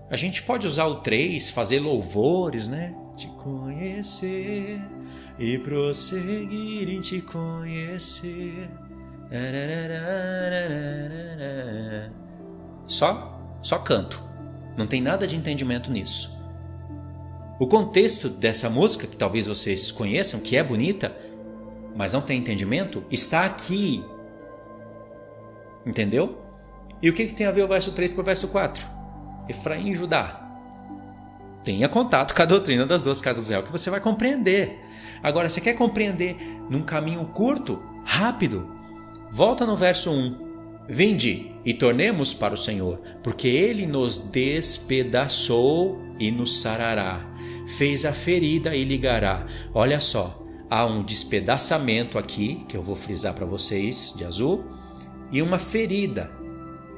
A gente pode usar o 3, fazer louvores, né? Te conhecer e prosseguir em te conhecer. Só canto. Não tem nada de entendimento nisso. O contexto dessa música, que talvez vocês conheçam, que é bonita, mas não tem entendimento, está aqui. Entendeu? E o que tem a ver o verso 3 para o verso 4? Efraim e Judá. Tenha contato com a doutrina das duas casas de Israel que você vai compreender. Agora, você quer compreender num caminho curto, rápido? Volta no verso 1. Vinde e tornemos para o Senhor, porque Ele nos despedaçou e nos sarará. Fez a ferida e ligará. Olha só, há um despedaçamento aqui, que eu vou frisar para vocês, de azul, e uma ferida,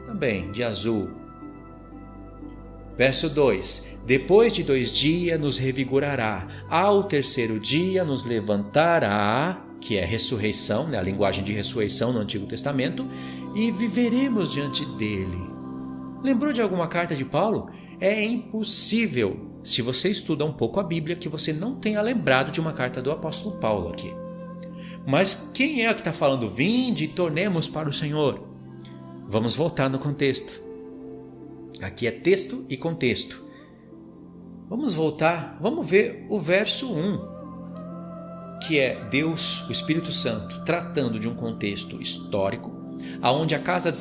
também de azul. Verso 2. Depois de 2 dias nos revigorará, ao terceiro dia nos levantará, que é ressurreição, né? A linguagem de ressurreição no Antigo Testamento, e viveremos diante dele. Lembrou de alguma carta de Paulo? É impossível, se você estuda um pouco a Bíblia, que você não tenha lembrado de uma carta do apóstolo Paulo aqui. Mas quem é que está falando? Vinde e tornemos para o Senhor. Vamos voltar no contexto. Aqui é texto e contexto. Vamos voltar, vamos ver o verso 1, que é Deus, o Espírito Santo, tratando de um contexto histórico, onde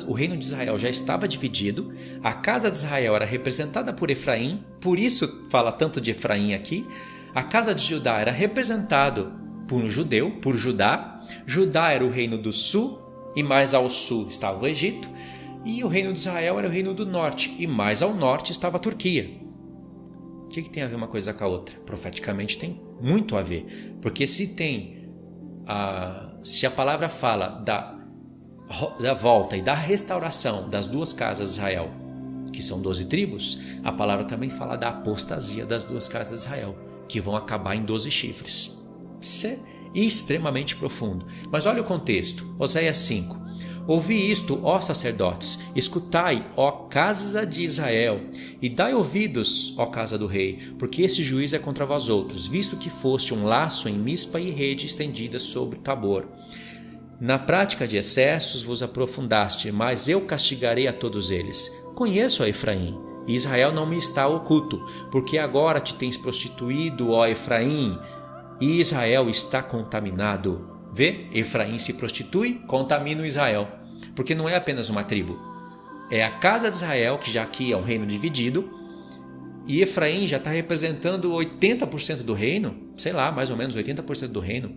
o reino de Israel já estava dividido, a casa de Israel era representada por Efraim, por isso fala tanto de Efraim aqui, a casa de Judá era representada por um judeu, por Judá, Judá era o reino do sul, e mais ao sul estava o Egito, e o reino de Israel era o reino do norte, e mais ao norte estava a Turquia. O que tem a ver uma coisa com a outra? Profeticamente tem muito a ver, porque se a palavra fala da volta e da restauração das duas casas de Israel, que são 12 tribos, a palavra também fala da apostasia das duas casas de Israel, que vão acabar em 12 chifres. Isso é extremamente profundo. Mas olha o contexto, Oséias 5. Ouvi isto, ó sacerdotes, escutai, ó casa de Israel, e dai ouvidos, ó casa do rei, porque esse juízo é contra vós outros, visto que foste um laço em Mispa e rede estendida sobre Tabor. Na prática de excessos vos aprofundaste, mas eu castigarei a todos eles. Conheço a Efraim, e Israel não me está oculto, porque agora te tens prostituído, ó Efraim, e Israel está contaminado. Vê? Efraim se prostitui, contamina o Israel. Porque não é apenas uma tribo. É a casa de Israel, que já aqui é um reino dividido, e Efraim já está representando 80% do reino, sei lá, mais ou menos 80% do reino.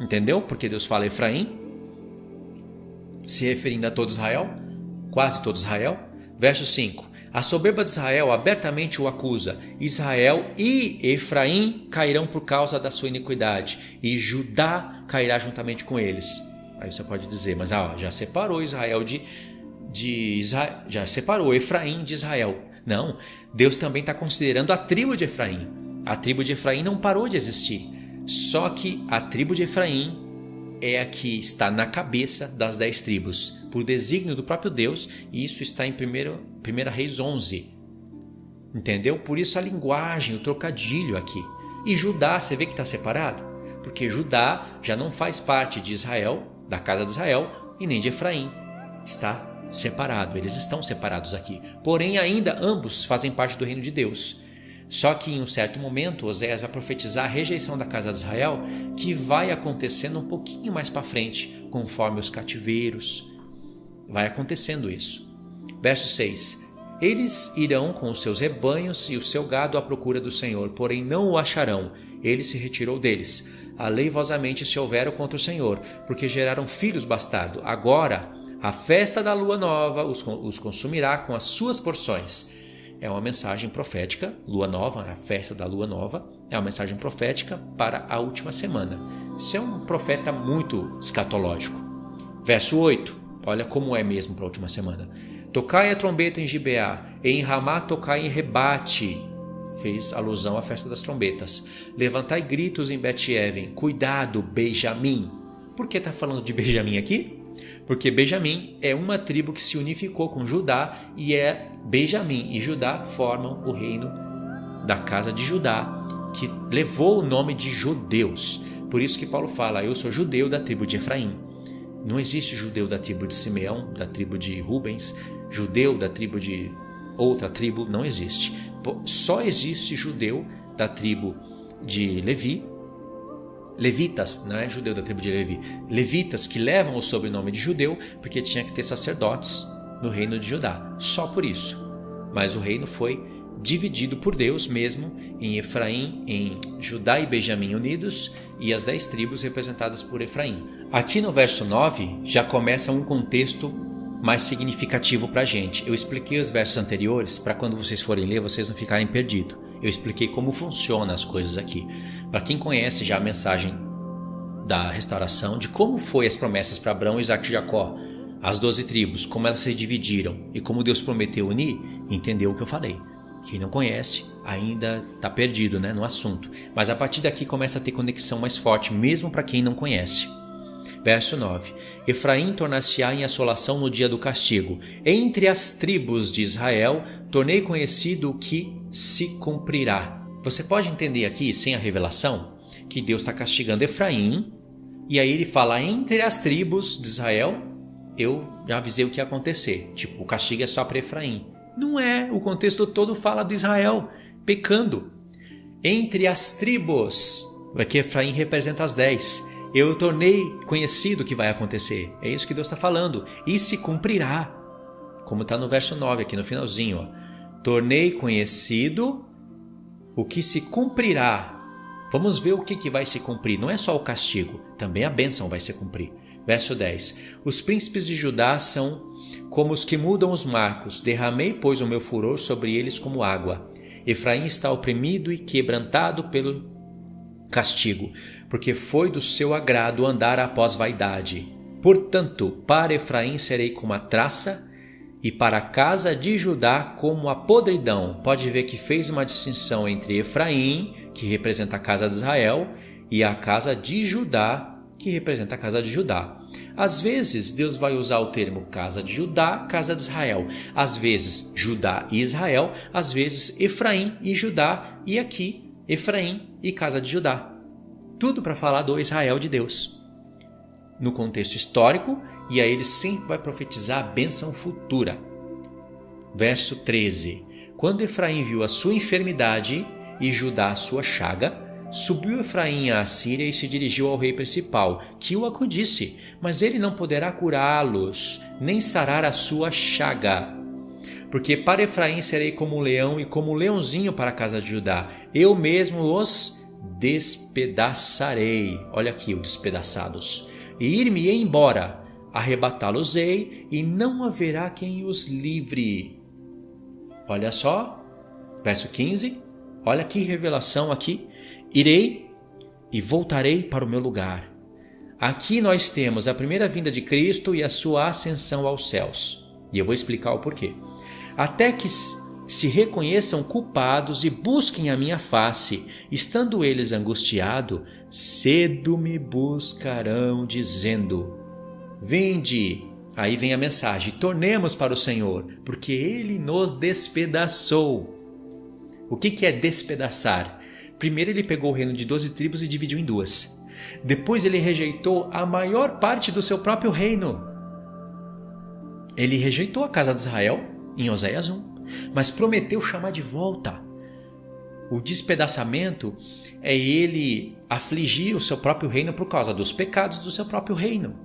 Entendeu? Porque Deus fala Efraim, se referindo a todo Israel, quase todo Israel. Verso 5. A soberba de Israel abertamente o acusa. Israel e Efraim cairão por causa da sua iniquidade, e Judá cairá juntamente com eles. Aí você pode dizer, mas já separou Israel já separou Efraim de Israel. Não, Deus também está considerando a tribo de Efraim. A tribo de Efraim não parou de existir. Só que a tribo de Efraim é a que está na cabeça das 10 tribos, por desígnio do próprio Deus, e isso está em 1 Reis 11. Entendeu? Por isso a linguagem, o trocadilho aqui. E Judá, você vê que está separado? Porque Judá já não faz parte de Israel, da casa de Israel, e nem de Efraim. Está separado, eles estão separados aqui. Porém, ainda ambos fazem parte do reino de Deus. Só que em um certo momento, Oséias vai profetizar a rejeição da casa de Israel, que vai acontecendo um pouquinho mais para frente, conforme os cativeiros. Vai acontecendo isso. Verso 6. Eles irão com os seus rebanhos e o seu gado à procura do Senhor, porém não o acharão. Ele se retirou deles. Aleivosamente se houveram contra o Senhor, porque geraram filhos bastardos. Agora, a festa da lua nova os consumirá com as suas porções. É uma mensagem profética, lua nova, a festa da lua nova, é uma mensagem profética para a última semana. Isso é um profeta muito escatológico. Verso 8, olha como é mesmo para a última semana. Tocai a trombeta em Gibeá, e em Ramá tocai em rebate. Fez alusão à festa das trombetas. Levantai gritos em Bet-Even. Cuidado, Benjamim. Por que está falando de Benjamim aqui? Porque Benjamim é uma tribo que se unificou com Judá e Benjamim e Judá formam o reino da casa de Judá, que levou o nome de judeus. Por isso que Paulo fala, eu sou judeu da tribo de Efraim. Não existe judeu da tribo de Simeão, da tribo de Rubens, judeu da tribo de outra tribo, não existe. Só existe judeu da tribo de Levi, levitas, não é judeu da tribo de Levi, levitas que levam o sobrenome de judeu porque tinha que ter sacerdotes no reino de Judá, só por isso. Mas o reino foi dividido por Deus mesmo em Efraim, em Judá e Benjamim unidos e as 10 tribos representadas por Efraim. Aqui no verso 9 já começa um contexto mais significativo para a gente. Eu expliquei os versos anteriores para quando vocês forem ler vocês não ficarem perdidos. Eu expliquei como funcionam as coisas aqui. Para quem conhece já a mensagem da restauração, de como foi as promessas para Abraão, Isaque e Jacó, as 12 tribos, como elas se dividiram e como Deus prometeu unir, entendeu o que eu falei. Quem não conhece ainda está perdido, né, no assunto. Mas a partir daqui começa a ter conexão mais forte, mesmo para quem não conhece. Verso 9. Efraim tornar-se-á em assolação no dia do castigo. Entre as tribos de Israel, tornei conhecido o que se cumprirá. Você pode entender aqui, sem a revelação, que Deus está castigando Efraim, e aí ele fala, entre as tribos de Israel, eu já avisei o que ia acontecer. Tipo, o castigo é só para Efraim. Não é, o contexto todo fala de Israel pecando. Entre as tribos, aqui Efraim representa as 10. Eu tornei conhecido o que vai acontecer. É isso que Deus está falando. E se cumprirá. Como está no verso 9 aqui no finalzinho. Ó. Tornei conhecido o que se cumprirá. Vamos ver o que vai se cumprir. Não é só o castigo. Também a bênção vai se cumprir. Verso 10. Os príncipes de Judá são como os que mudam os marcos. Derramei, pois, o meu furor sobre eles como água. Efraim está oprimido e quebrantado pelo castigo, porque foi do seu agrado andar após vaidade. Portanto, para Efraim serei como a traça, e para a casa de Judá como a podridão. Pode ver que fez uma distinção entre Efraim, que representa a casa de Israel, e a casa de Judá, que representa a casa de Judá. Às vezes, Deus vai usar o termo casa de Judá, casa de Israel. Às vezes, Judá e Israel. Às vezes, Efraim e Judá. E aqui, Efraim e casa de Judá. Tudo para falar do Israel de Deus. No contexto histórico, e aí ele sempre vai profetizar a bênção futura. Verso 13. Quando Efraim viu a sua enfermidade e Judá a sua chaga, subiu Efraim à Assíria e se dirigiu ao rei principal, que o acudisse, mas ele não poderá curá-los, nem sarar a sua chaga. Porque para Efraim serei como um leão e como um leãozinho para a casa de Judá. Eu mesmo os despedaçarei. Olha aqui, os despedaçados. E ir-me-ei embora, arrebatá-los-ei, e não haverá quem os livre. Olha só, verso 15. Olha que revelação aqui. Irei e voltarei para o meu lugar. Aqui nós temos a primeira vinda de Cristo e a sua ascensão aos céus. E eu vou explicar o porquê. Até que se reconheçam culpados e busquem a minha face. Estando eles angustiados, cedo me buscarão, dizendo: vinde. Aí vem a mensagem: tornemos para o Senhor, porque Ele nos despedaçou. O que é despedaçar? Primeiro ele pegou o reino de 12 tribos e dividiu em duas. Depois ele rejeitou a maior parte do seu próprio reino. Ele rejeitou a casa de Israel, em Oséias 1, mas prometeu chamar de volta. O despedaçamento é ele afligir o seu próprio reino por causa dos pecados do seu próprio reino.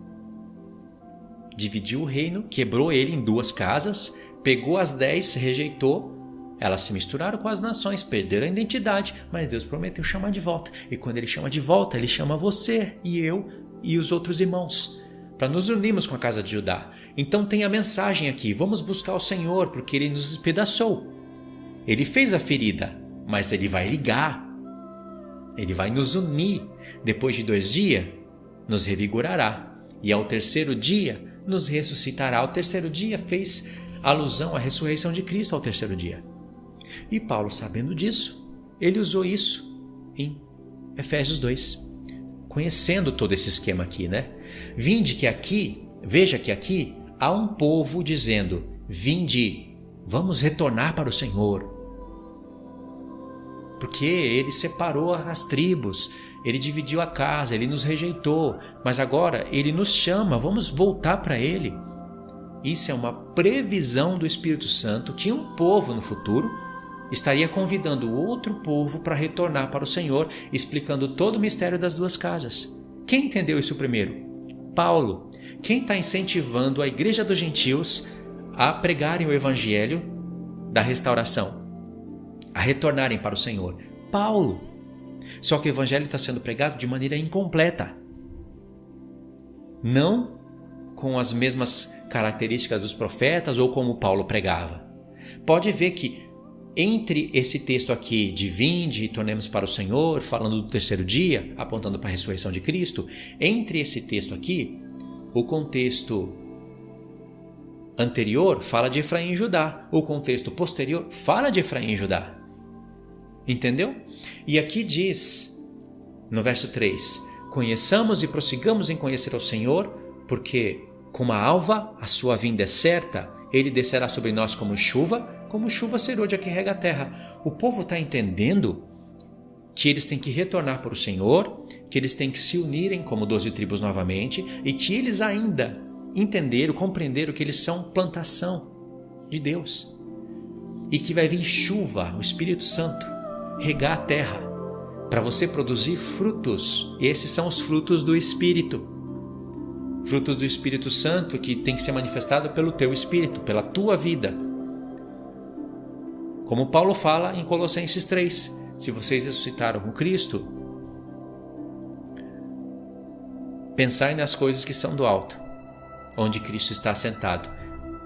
Dividiu o reino, quebrou ele em duas casas, pegou as 10, rejeitou. Elas se misturaram com as nações, perderam a identidade, mas Deus prometeu chamar de volta. E quando Ele chama de volta, Ele chama você e eu e os outros irmãos, para nos unirmos com a casa de Judá. Então tem a mensagem aqui: vamos buscar o Senhor, porque Ele nos despedaçou. Ele fez a ferida, mas Ele vai ligar. Ele vai nos unir. Depois de 2 dias, nos revigorará. E ao terceiro dia, nos ressuscitará. O terceiro dia fez alusão à ressurreição de Cristo ao terceiro dia. E Paulo, sabendo disso, ele usou isso em Efésios 2, conhecendo todo esse esquema aqui, né? Veja que aqui há um povo dizendo: vinde, vamos retornar para o Senhor. Porque ele separou as tribos, ele dividiu a casa, ele nos rejeitou, mas agora ele nos chama, vamos voltar para ele. Isso é uma previsão do Espírito Santo que um povo no futuro estaria convidando outro povo para retornar para o Senhor, explicando todo o mistério das duas casas. Quem entendeu isso primeiro? Paulo. Quem está incentivando a igreja dos gentios a pregarem o evangelho da restauração, a retornarem para o Senhor? Paulo. Só que o evangelho está sendo pregado de maneira incompleta. Não com as mesmas características dos profetas ou como Paulo pregava. Pode ver que entre esse texto aqui de vinde e tornemos para o Senhor, falando do terceiro dia, apontando para a ressurreição de Cristo, entre esse texto aqui, o contexto anterior fala de Efraim e Judá, o contexto posterior fala de Efraim e Judá. Entendeu? E aqui diz, no verso 3, conheçamos e prossigamos em conhecer ao Senhor, porque como a alva a sua vinda é certa, ele descerá sobre nós como chuva serôdia que rega a terra. O povo está entendendo que eles têm que retornar para o Senhor, que eles têm que se unirem como 12 tribos novamente, e que eles ainda entenderam, compreenderam que eles são plantação de Deus. E que vai vir chuva, o Espírito Santo, regar a terra, para você produzir frutos. E esses são os frutos do Espírito. Frutos do Espírito Santo que tem que ser manifestado pelo teu Espírito, pela tua vida. Como Paulo fala em Colossenses 3, se vocês ressuscitaram com Cristo, pensai nas coisas que são do alto, onde Cristo está assentado.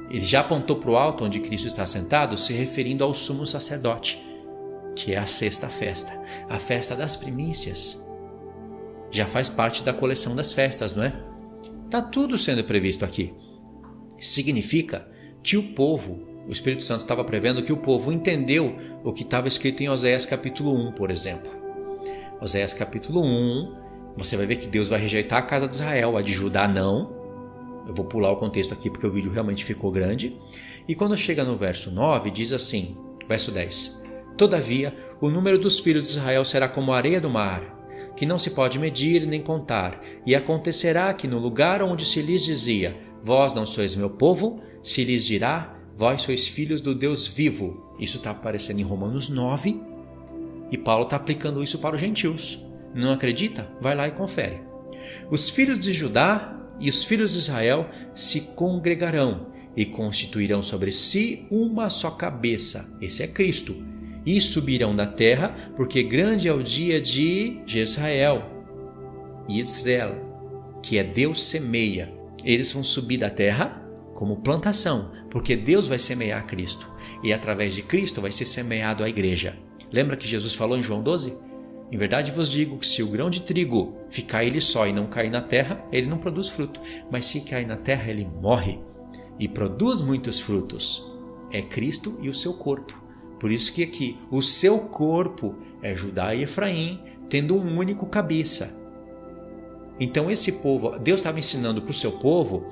Ele já apontou para o alto, onde Cristo está assentado, se referindo ao sumo sacerdote, que é a sexta festa, a festa das primícias. Já faz parte da coleção das festas, não é? Está tudo sendo previsto aqui. Significa que o povo, o Espírito Santo estava prevendo que o povo entendeu o que estava escrito em Oséias capítulo 1, por exemplo. Oséias capítulo 1, você vai ver que Deus vai rejeitar a casa de Israel, a de Judá não. Eu vou pular o contexto aqui porque o vídeo realmente ficou grande. E quando chega no verso 9, diz assim, verso 10. Todavia, o número dos filhos de Israel será como a areia do mar, que não se pode medir nem contar. E acontecerá que no lugar onde se lhes dizia, vós não sois meu povo, se lhes dirá, vós sois filhos do Deus vivo. Isso está aparecendo em Romanos 9 e Paulo está aplicando isso para os gentios. Não acredita? Vai lá e confere. Os filhos de Judá e os filhos de Israel se congregarão e constituirão sobre si uma só cabeça. Esse é Cristo. E subirão da terra, porque grande é o dia de Jezreel, que é Deus semeia. Eles vão subir da terra como plantação, porque Deus vai semear Cristo. E através de Cristo vai ser semeado a igreja. Lembra que Jesus falou em João 12? Em verdade vos digo que se o grão de trigo ficar ele só e não cair na terra, ele não produz fruto. Mas se cair na terra, ele morre e produz muitos frutos. É Cristo e o seu corpo. Por isso que aqui, o seu corpo é Judá e Efraim, tendo um único cabeça. Então esse povo, Deus estava ensinando para o seu povo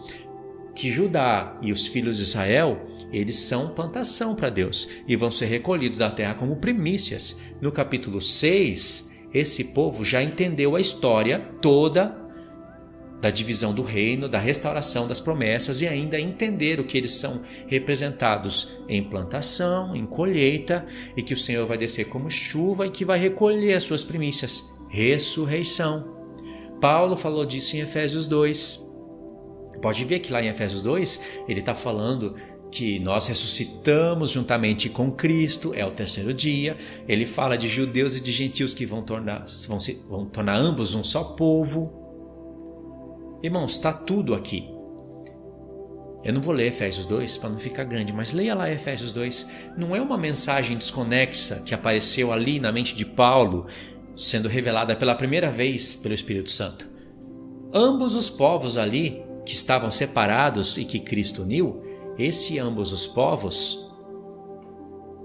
que Judá e os filhos de Israel, eles são plantação para Deus e vão ser recolhidos da terra como primícias. No capítulo 6, esse povo já entendeu a história toda da divisão do reino, da restauração das promessas e ainda entenderam que eles são representados em plantação, em colheita e que o Senhor vai descer como chuva e que vai recolher as suas primícias. Ressurreição. Paulo falou disso em Efésios 2. Pode ver que lá em Efésios 2 ele está falando que nós ressuscitamos juntamente com Cristo, é o terceiro dia. Ele fala de judeus e de gentios que vão tornar ambos um só povo. Irmãos, está tudo aqui. Eu não vou ler Efésios 2 para não ficar grande, mas leia lá Efésios 2. Não é uma mensagem desconexa que apareceu ali na mente de Paulo, sendo revelada pela primeira vez pelo Espírito Santo. Ambos os povos ali, que estavam separados e que Cristo uniu, ambos os povos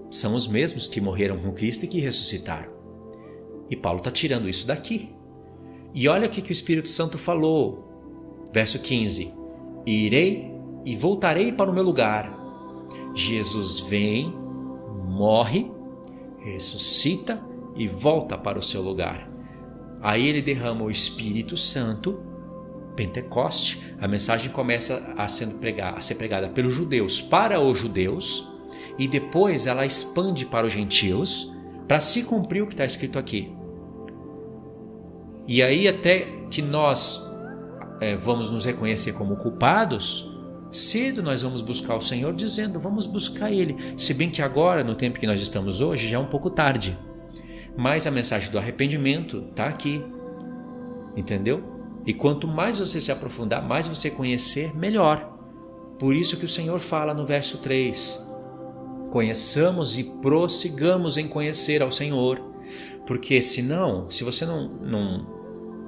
são os mesmos que morreram com Cristo e que ressuscitaram. E Paulo está tirando isso daqui. E olha o que o Espírito Santo falou. Verso 15. Irei e voltarei para o meu lugar. Jesus vem, morre, ressuscita e volta para o seu lugar. Aí ele derrama o Espírito Santo, Pentecoste. A mensagem começa a ser pregada pelos judeus para os judeus e depois ela expande para os gentios para se cumprir o que está escrito aqui. E aí até que nós vamos nos reconhecer como culpados, cedo nós vamos buscar o Senhor dizendo, vamos buscar Ele. Se bem que agora, no tempo que nós estamos hoje, já é um pouco tarde. Mas a mensagem do arrependimento está aqui. Entendeu? E quanto mais você se aprofundar, mais você conhecer, melhor. Por isso que o Senhor fala no verso 3. Conheçamos e prossigamos em conhecer ao Senhor. Porque senão, se você não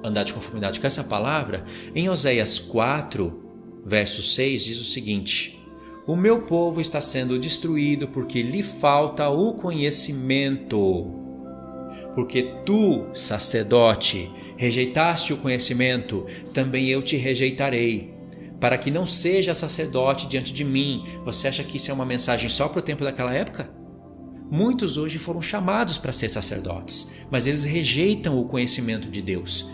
andar de conformidade com essa palavra, em Oséias 4, verso 6, diz o seguinte: o meu povo está sendo destruído porque lhe falta o conhecimento. Porque tu, sacerdote, rejeitaste o conhecimento, também eu te rejeitarei, para que não seja sacerdote diante de mim. Você acha que isso é uma mensagem só para o tempo daquela época? Muitos hoje foram chamados para ser sacerdotes, mas eles rejeitam o conhecimento de Deus.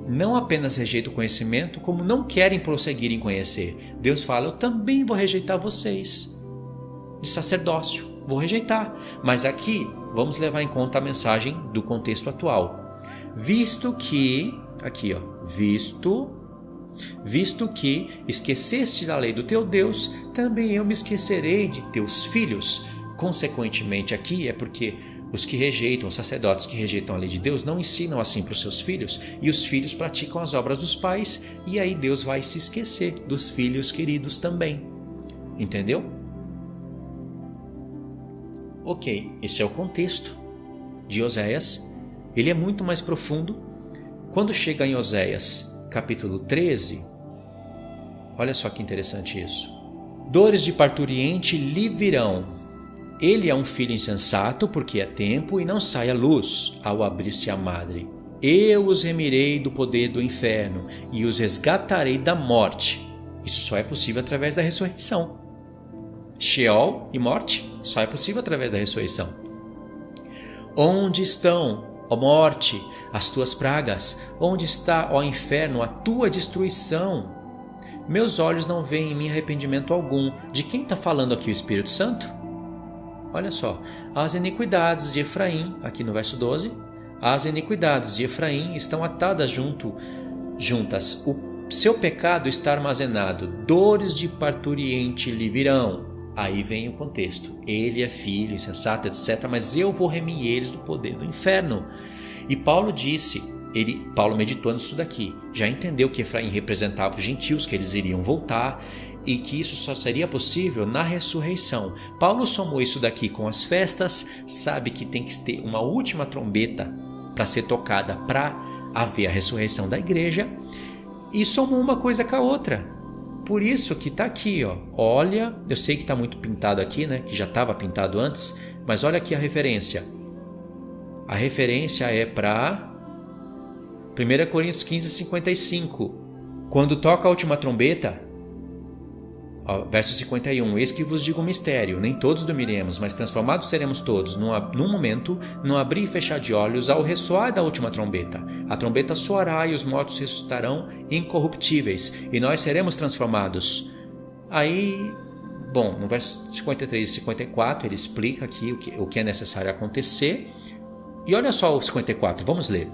Não apenas rejeitam o conhecimento, como não querem prosseguir em conhecer. Deus fala, eu também vou rejeitar vocês de sacerdócio, vou rejeitar. Mas aqui vamos levar em conta a mensagem do contexto atual. Visto que esqueceste da lei do teu Deus, também eu me esquecerei de teus filhos. Consequentemente, aqui é porque os que rejeitam, os sacerdotes que rejeitam a lei de Deus, não ensinam assim para os seus filhos, e os filhos praticam as obras dos pais, e aí Deus vai se esquecer dos filhos queridos também. Entendeu? Ok, esse é o contexto de Oséias. Ele é muito mais profundo. Quando chega em Oséias, capítulo 13, olha só que interessante isso. Dores de parturiente lhe virão. Ele é um filho insensato, porque é tempo e não sai a luz ao abrir-se a madre. Eu os remirei do poder do inferno e os resgatarei da morte. Isso só é possível através da ressurreição. Sheol e morte só é possível através da ressurreição. Onde estão, ó morte, as tuas pragas? Onde está, ó inferno, a tua destruição? Meus olhos não veem em mim arrependimento algum. De quem está falando aqui o Espírito Santo? Olha só, as iniquidades de Efraim, aqui no verso 12, as iniquidades de Efraim estão atadas juntas. O seu pecado está armazenado, dores de parturiente lhe virão. Aí vem o contexto, ele é filho, insensato, etc., mas eu vou remir eles do poder do inferno. E Paulo Paulo meditou nisso daqui, já entendeu que Efraim representava os gentios, que eles iriam voltar, e que isso só seria possível na ressurreição. Paulo somou isso daqui com as festas, sabe que tem que ter uma última trombeta para ser tocada para haver a ressurreição da igreja, e somou uma coisa com a outra. por isso que está aqui, ó. Olha, eu sei que está muito pintado aqui, né? Que já estava pintado antes, mas olha aqui a referência. A referência é para 1 Coríntios 15, 55. Quando toca a última trombeta, ó, verso 51, eis que vos digo um mistério, nem todos dormiremos, mas transformados seremos todos, num momento, num abrir e fechar de olhos, ao ressoar da última trombeta. A trombeta soará e os mortos ressuscitarão incorruptíveis, e nós seremos transformados. Aí, bom, no verso 53 e 54, ele explica aqui o que é necessário acontecer. E olha só o 54, vamos ler.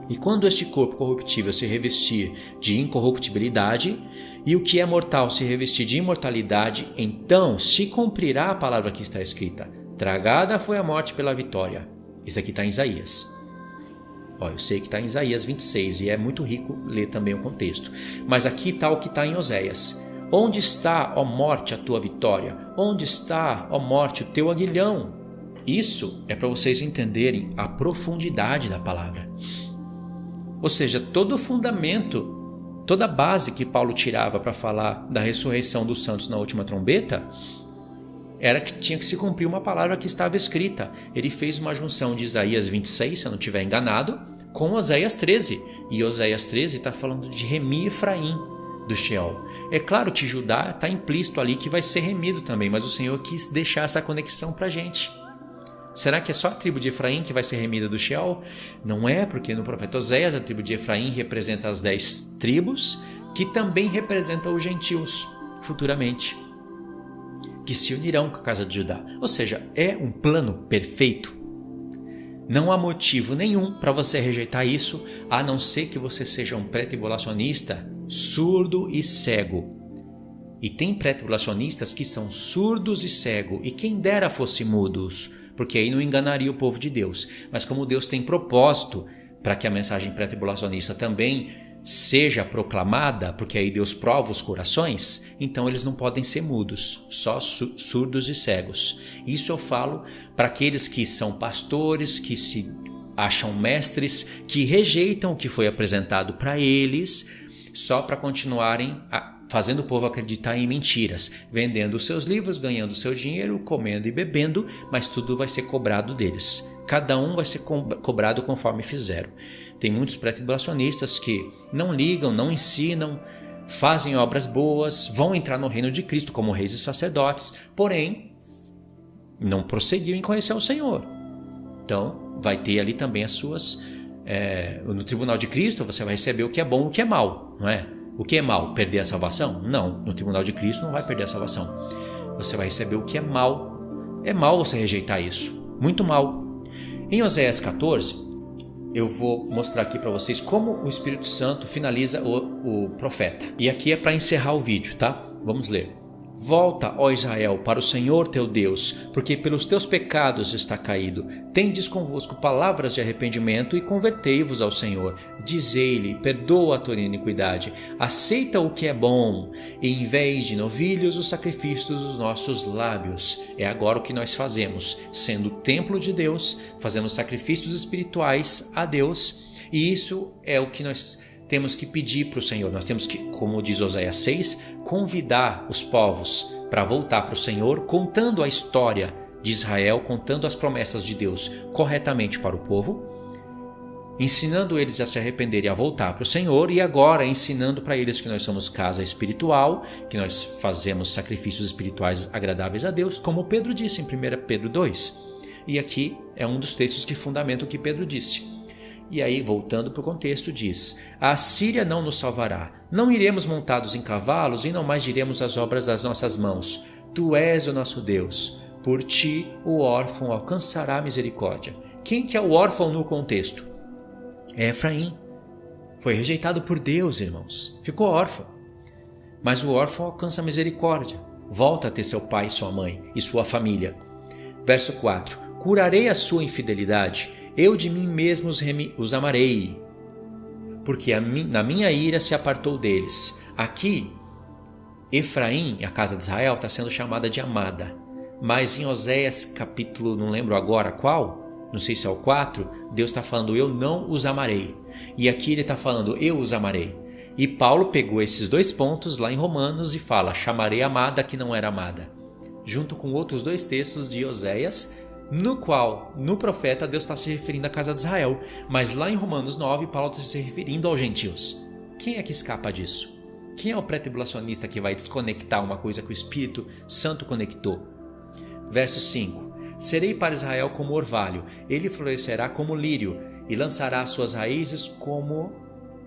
E quando este corpo corruptível se revestir de incorruptibilidade, e o que é mortal se revestir de imortalidade, então se cumprirá a palavra que está escrita: tragada foi a morte pela vitória. Isso aqui está em Isaías. Ó, eu sei que está em Isaías 26 e é muito rico ler também o contexto. Mas aqui está o que está em Oséias. Onde está, ó morte, a tua vitória? Onde está, ó morte, o teu aguilhão? Isso é para vocês entenderem a profundidade da palavra. Ou seja, todo o fundamento, toda a base que Paulo tirava para falar da ressurreição dos santos na última trombeta, era que tinha que se cumprir uma palavra que estava escrita. Ele fez uma junção de Isaías 26, se eu não estiver enganado, com Oséias 13. E Oséias 13 está falando de remir Efraim do Sheol. É claro que Judá está implícito ali que vai ser remido também, mas o Senhor quis deixar essa conexão para a gente. Será que é só a tribo de Efraim que vai ser remida do Sheol? Não é, porque no profeta Oséias a tribo de Efraim representa as 10 tribos, que também representam os gentios, futuramente, que se unirão com a casa de Judá. Ou seja, é um plano perfeito. Não há motivo nenhum para você rejeitar isso, a não ser que você seja um pré-tribulacionista surdo e cego. E tem pré-tribulacionistas que são surdos e cegos, e quem dera fosse mudos, porque aí não enganaria o povo de Deus. Mas como Deus tem propósito para que a mensagem pré-tribulacionista também seja proclamada, porque aí Deus prova os corações, então eles não podem ser mudos, só surdos e cegos. Isso eu falo para aqueles que são pastores, que se acham mestres, que rejeitam o que foi apresentado para eles, só para continuarem fazendo o povo acreditar em mentiras, vendendo os seus livros, ganhando seu dinheiro, comendo e bebendo, mas tudo vai ser cobrado deles. Cada um vai ser cobrado conforme fizeram. Tem muitos pré-tribulacionistas que não ligam, não ensinam, fazem obras boas, vão entrar no reino de Cristo como reis e sacerdotes, porém não prosseguiram em conhecer o Senhor. Então vai ter ali também as suas... no tribunal de Cristo você vai receber o que é bom e o que é mal, não é? O que é mal? Perder a salvação? Não, no tribunal de Cristo não vai perder a salvação. Você vai receber o que é mal. É mal você rejeitar isso, muito mal. Em Oséias 14, eu vou mostrar aqui para vocês como o Espírito Santo finaliza o profeta. E aqui é para encerrar o vídeo, tá? Vamos ler. Volta, ó Israel, para o Senhor teu Deus, porque pelos teus pecados está caído. Tendes convosco palavras de arrependimento e convertei-vos ao Senhor. Dizei-lhe, perdoa a tua iniquidade, aceita o que é bom, e em vez de novilhos, os sacrifícios dos nossos lábios. É agora o que nós fazemos, sendo o templo de Deus, fazemos sacrifícios espirituais a Deus, e isso é o que nós temos que pedir para o Senhor. Nós temos que, como diz Oséias 6, convidar os povos para voltar para o Senhor, contando a história de Israel, contando as promessas de Deus corretamente para o povo, ensinando eles a se arrepender e a voltar para o Senhor, e agora ensinando para eles que nós somos casa espiritual, que nós fazemos sacrifícios espirituais agradáveis a Deus, como Pedro disse em 1 Pedro 2. E aqui é um dos textos que fundamenta o que Pedro disse. E aí, voltando para o contexto, diz: a Assíria não nos salvará, não iremos montados em cavalos e não mais diremos as obras das nossas mãos. Tu és o nosso Deus, por ti o órfão alcançará misericórdia. Quem que é o órfão no contexto? É Efraim. Foi rejeitado por Deus, irmãos, ficou órfão. Mas o órfão alcança misericórdia, volta a ter seu pai e sua mãe e sua família. Verso 4: curarei a sua infidelidade, eu de mim mesmo os amarei, porque na minha ira se apartou deles. Aqui, Efraim, a casa de Israel, está sendo chamada de amada. Mas em Oséias capítulo, não lembro agora qual, não sei se é o 4, Deus está falando, eu não os amarei. E aqui ele está falando, eu os amarei. E Paulo pegou esses 2 pontos lá em Romanos e fala: chamarei amada que não era amada, junto com outros 2 textos de Oséias, no qual, no profeta, Deus está se referindo à casa de Israel. Mas lá em Romanos 9, Paulo está se referindo aos gentios. Quem é que escapa disso? Quem é o pré-tribulacionista que vai desconectar uma coisa que o Espírito Santo conectou? Verso 5. Serei para Israel como orvalho, ele florescerá como lírio e lançará suas raízes como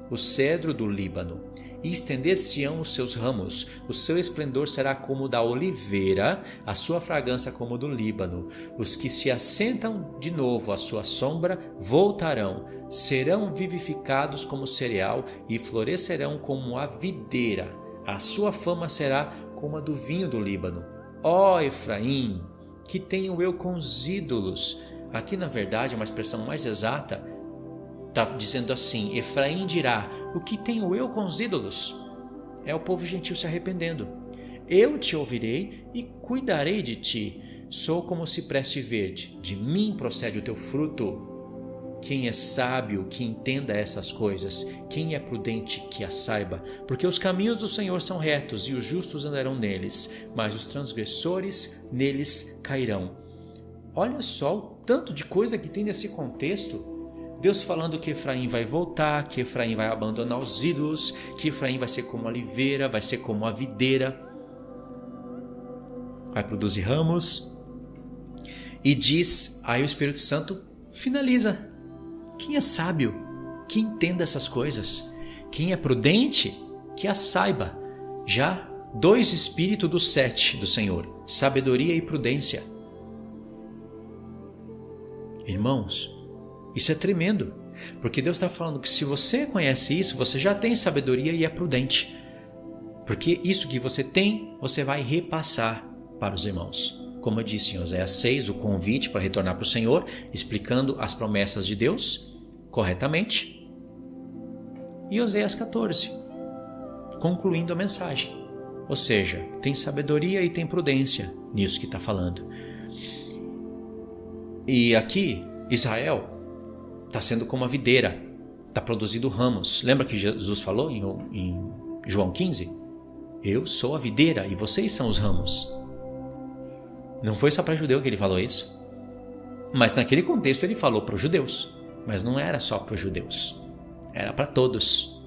o cedro do Líbano. E estender-se-ão os seus ramos, o seu esplendor será como o da oliveira, a sua fragrância como do Líbano. Os que se assentam de novo à sua sombra voltarão, serão vivificados como cereal e florescerão como a videira. A sua fama será como a do vinho do Líbano. Ó Efraim, que tenho eu com os ídolos. Aqui, na verdade, é uma expressão mais exata. Está dizendo assim: Efraim dirá: o que tenho eu com os ídolos? É o povo gentil se arrependendo. Eu te ouvirei e cuidarei de ti. Sou como o cipreste verde, de mim procede o teu fruto. Quem é sábio, que entenda essas coisas, quem é prudente, que as saiba, porque os caminhos do Senhor são retos e os justos andarão neles, mas os transgressores neles cairão. Olha só o tanto de coisa que tem nesse contexto. Deus falando que Efraim vai voltar, que Efraim vai abandonar os ídolos, que Efraim vai ser como a oliveira, vai ser como a videira, vai produzir ramos. E diz, aí o Espírito Santo finaliza: quem é sábio, que entenda essas coisas. Quem é prudente, que as saiba. Já 2 espíritos dos 7 do Senhor, sabedoria e prudência. Irmãos, isso é tremendo, porque Deus está falando que se você conhece isso, você já tem sabedoria e é prudente. Porque isso que você tem, você vai repassar para os irmãos. Como eu disse em Oséias 6, o convite para retornar para o Senhor, explicando as promessas de Deus corretamente. E Oséias 14, concluindo a mensagem. Ou seja, tem sabedoria e tem prudência nisso que está falando. E aqui, Israel está sendo como a videira, está produzindo ramos. Lembra que Jesus falou em João 15? Eu sou a videira e vocês são os ramos. Não foi só para judeu que ele falou isso. Mas naquele contexto ele falou para os judeus. Mas não era só para os judeus. Era para todos.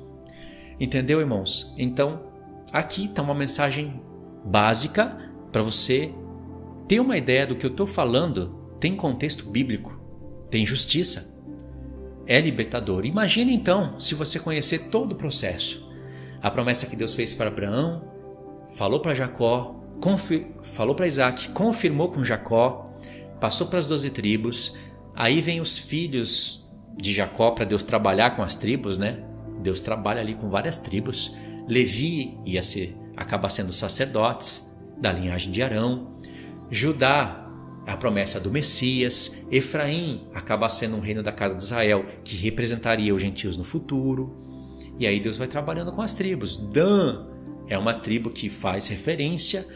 Entendeu, irmãos? Então, aqui está uma mensagem básica para você ter uma ideia do que eu estou falando. Tem contexto bíblico. Tem justiça. É libertador. Imagine então se você conhecer todo o processo. A promessa que Deus fez para Abraão, falou para Jacó, falou para Isaac, confirmou com Jacó, passou para as 12 tribos. Aí vem os filhos de Jacó para Deus trabalhar com as tribos, né? Deus trabalha ali com várias tribos. Levi ia acabar sendo sacerdotes da linhagem de Arão. Judá, a promessa do Messias. Efraim acaba sendo um reino da casa de Israel que representaria os gentios no futuro. E aí Deus vai trabalhando com as tribos. Dan é uma tribo que faz referência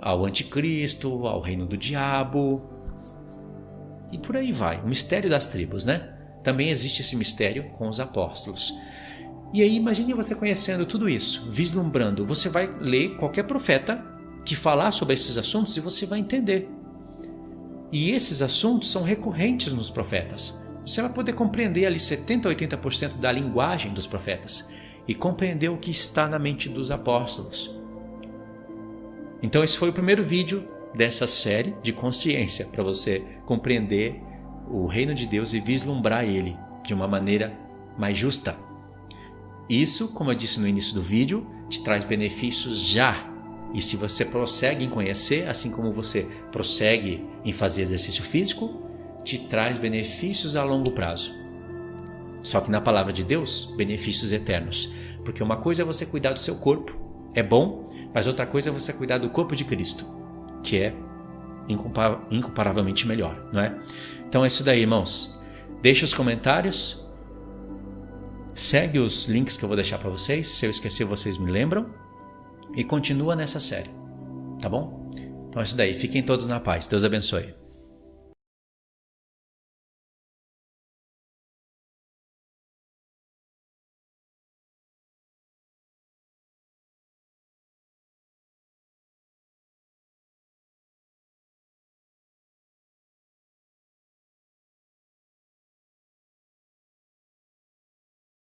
ao anticristo, ao reino do diabo. E por aí vai, o mistério das tribos, né? Também existe esse mistério com os apóstolos. E aí imagine você conhecendo tudo isso, vislumbrando. Você vai ler qualquer profeta que falar sobre esses assuntos e você vai entender. E esses assuntos são recorrentes nos profetas. Você vai poder compreender ali 70% a 80% da linguagem dos profetas e compreender o que está na mente dos apóstolos. Então esse foi o primeiro vídeo dessa série de consciência para você compreender o reino de Deus e vislumbrar ele de uma maneira mais justa. Isso, como eu disse no início do vídeo, te traz benefícios já. E se você prossegue em conhecer, assim como você prossegue em fazer exercício físico, te traz benefícios a longo prazo. Só que na palavra de Deus, benefícios eternos. Porque uma coisa é você cuidar do seu corpo, é bom, mas outra coisa é você cuidar do corpo de Cristo, que é incomparavelmente melhor, não é? Então é isso daí, irmãos. Deixa os comentários, segue os links que eu vou deixar para vocês. Se eu esquecer, vocês me lembram. E continua nessa série, tá bom? Então é isso daí. Fiquem todos na paz. Deus abençoe.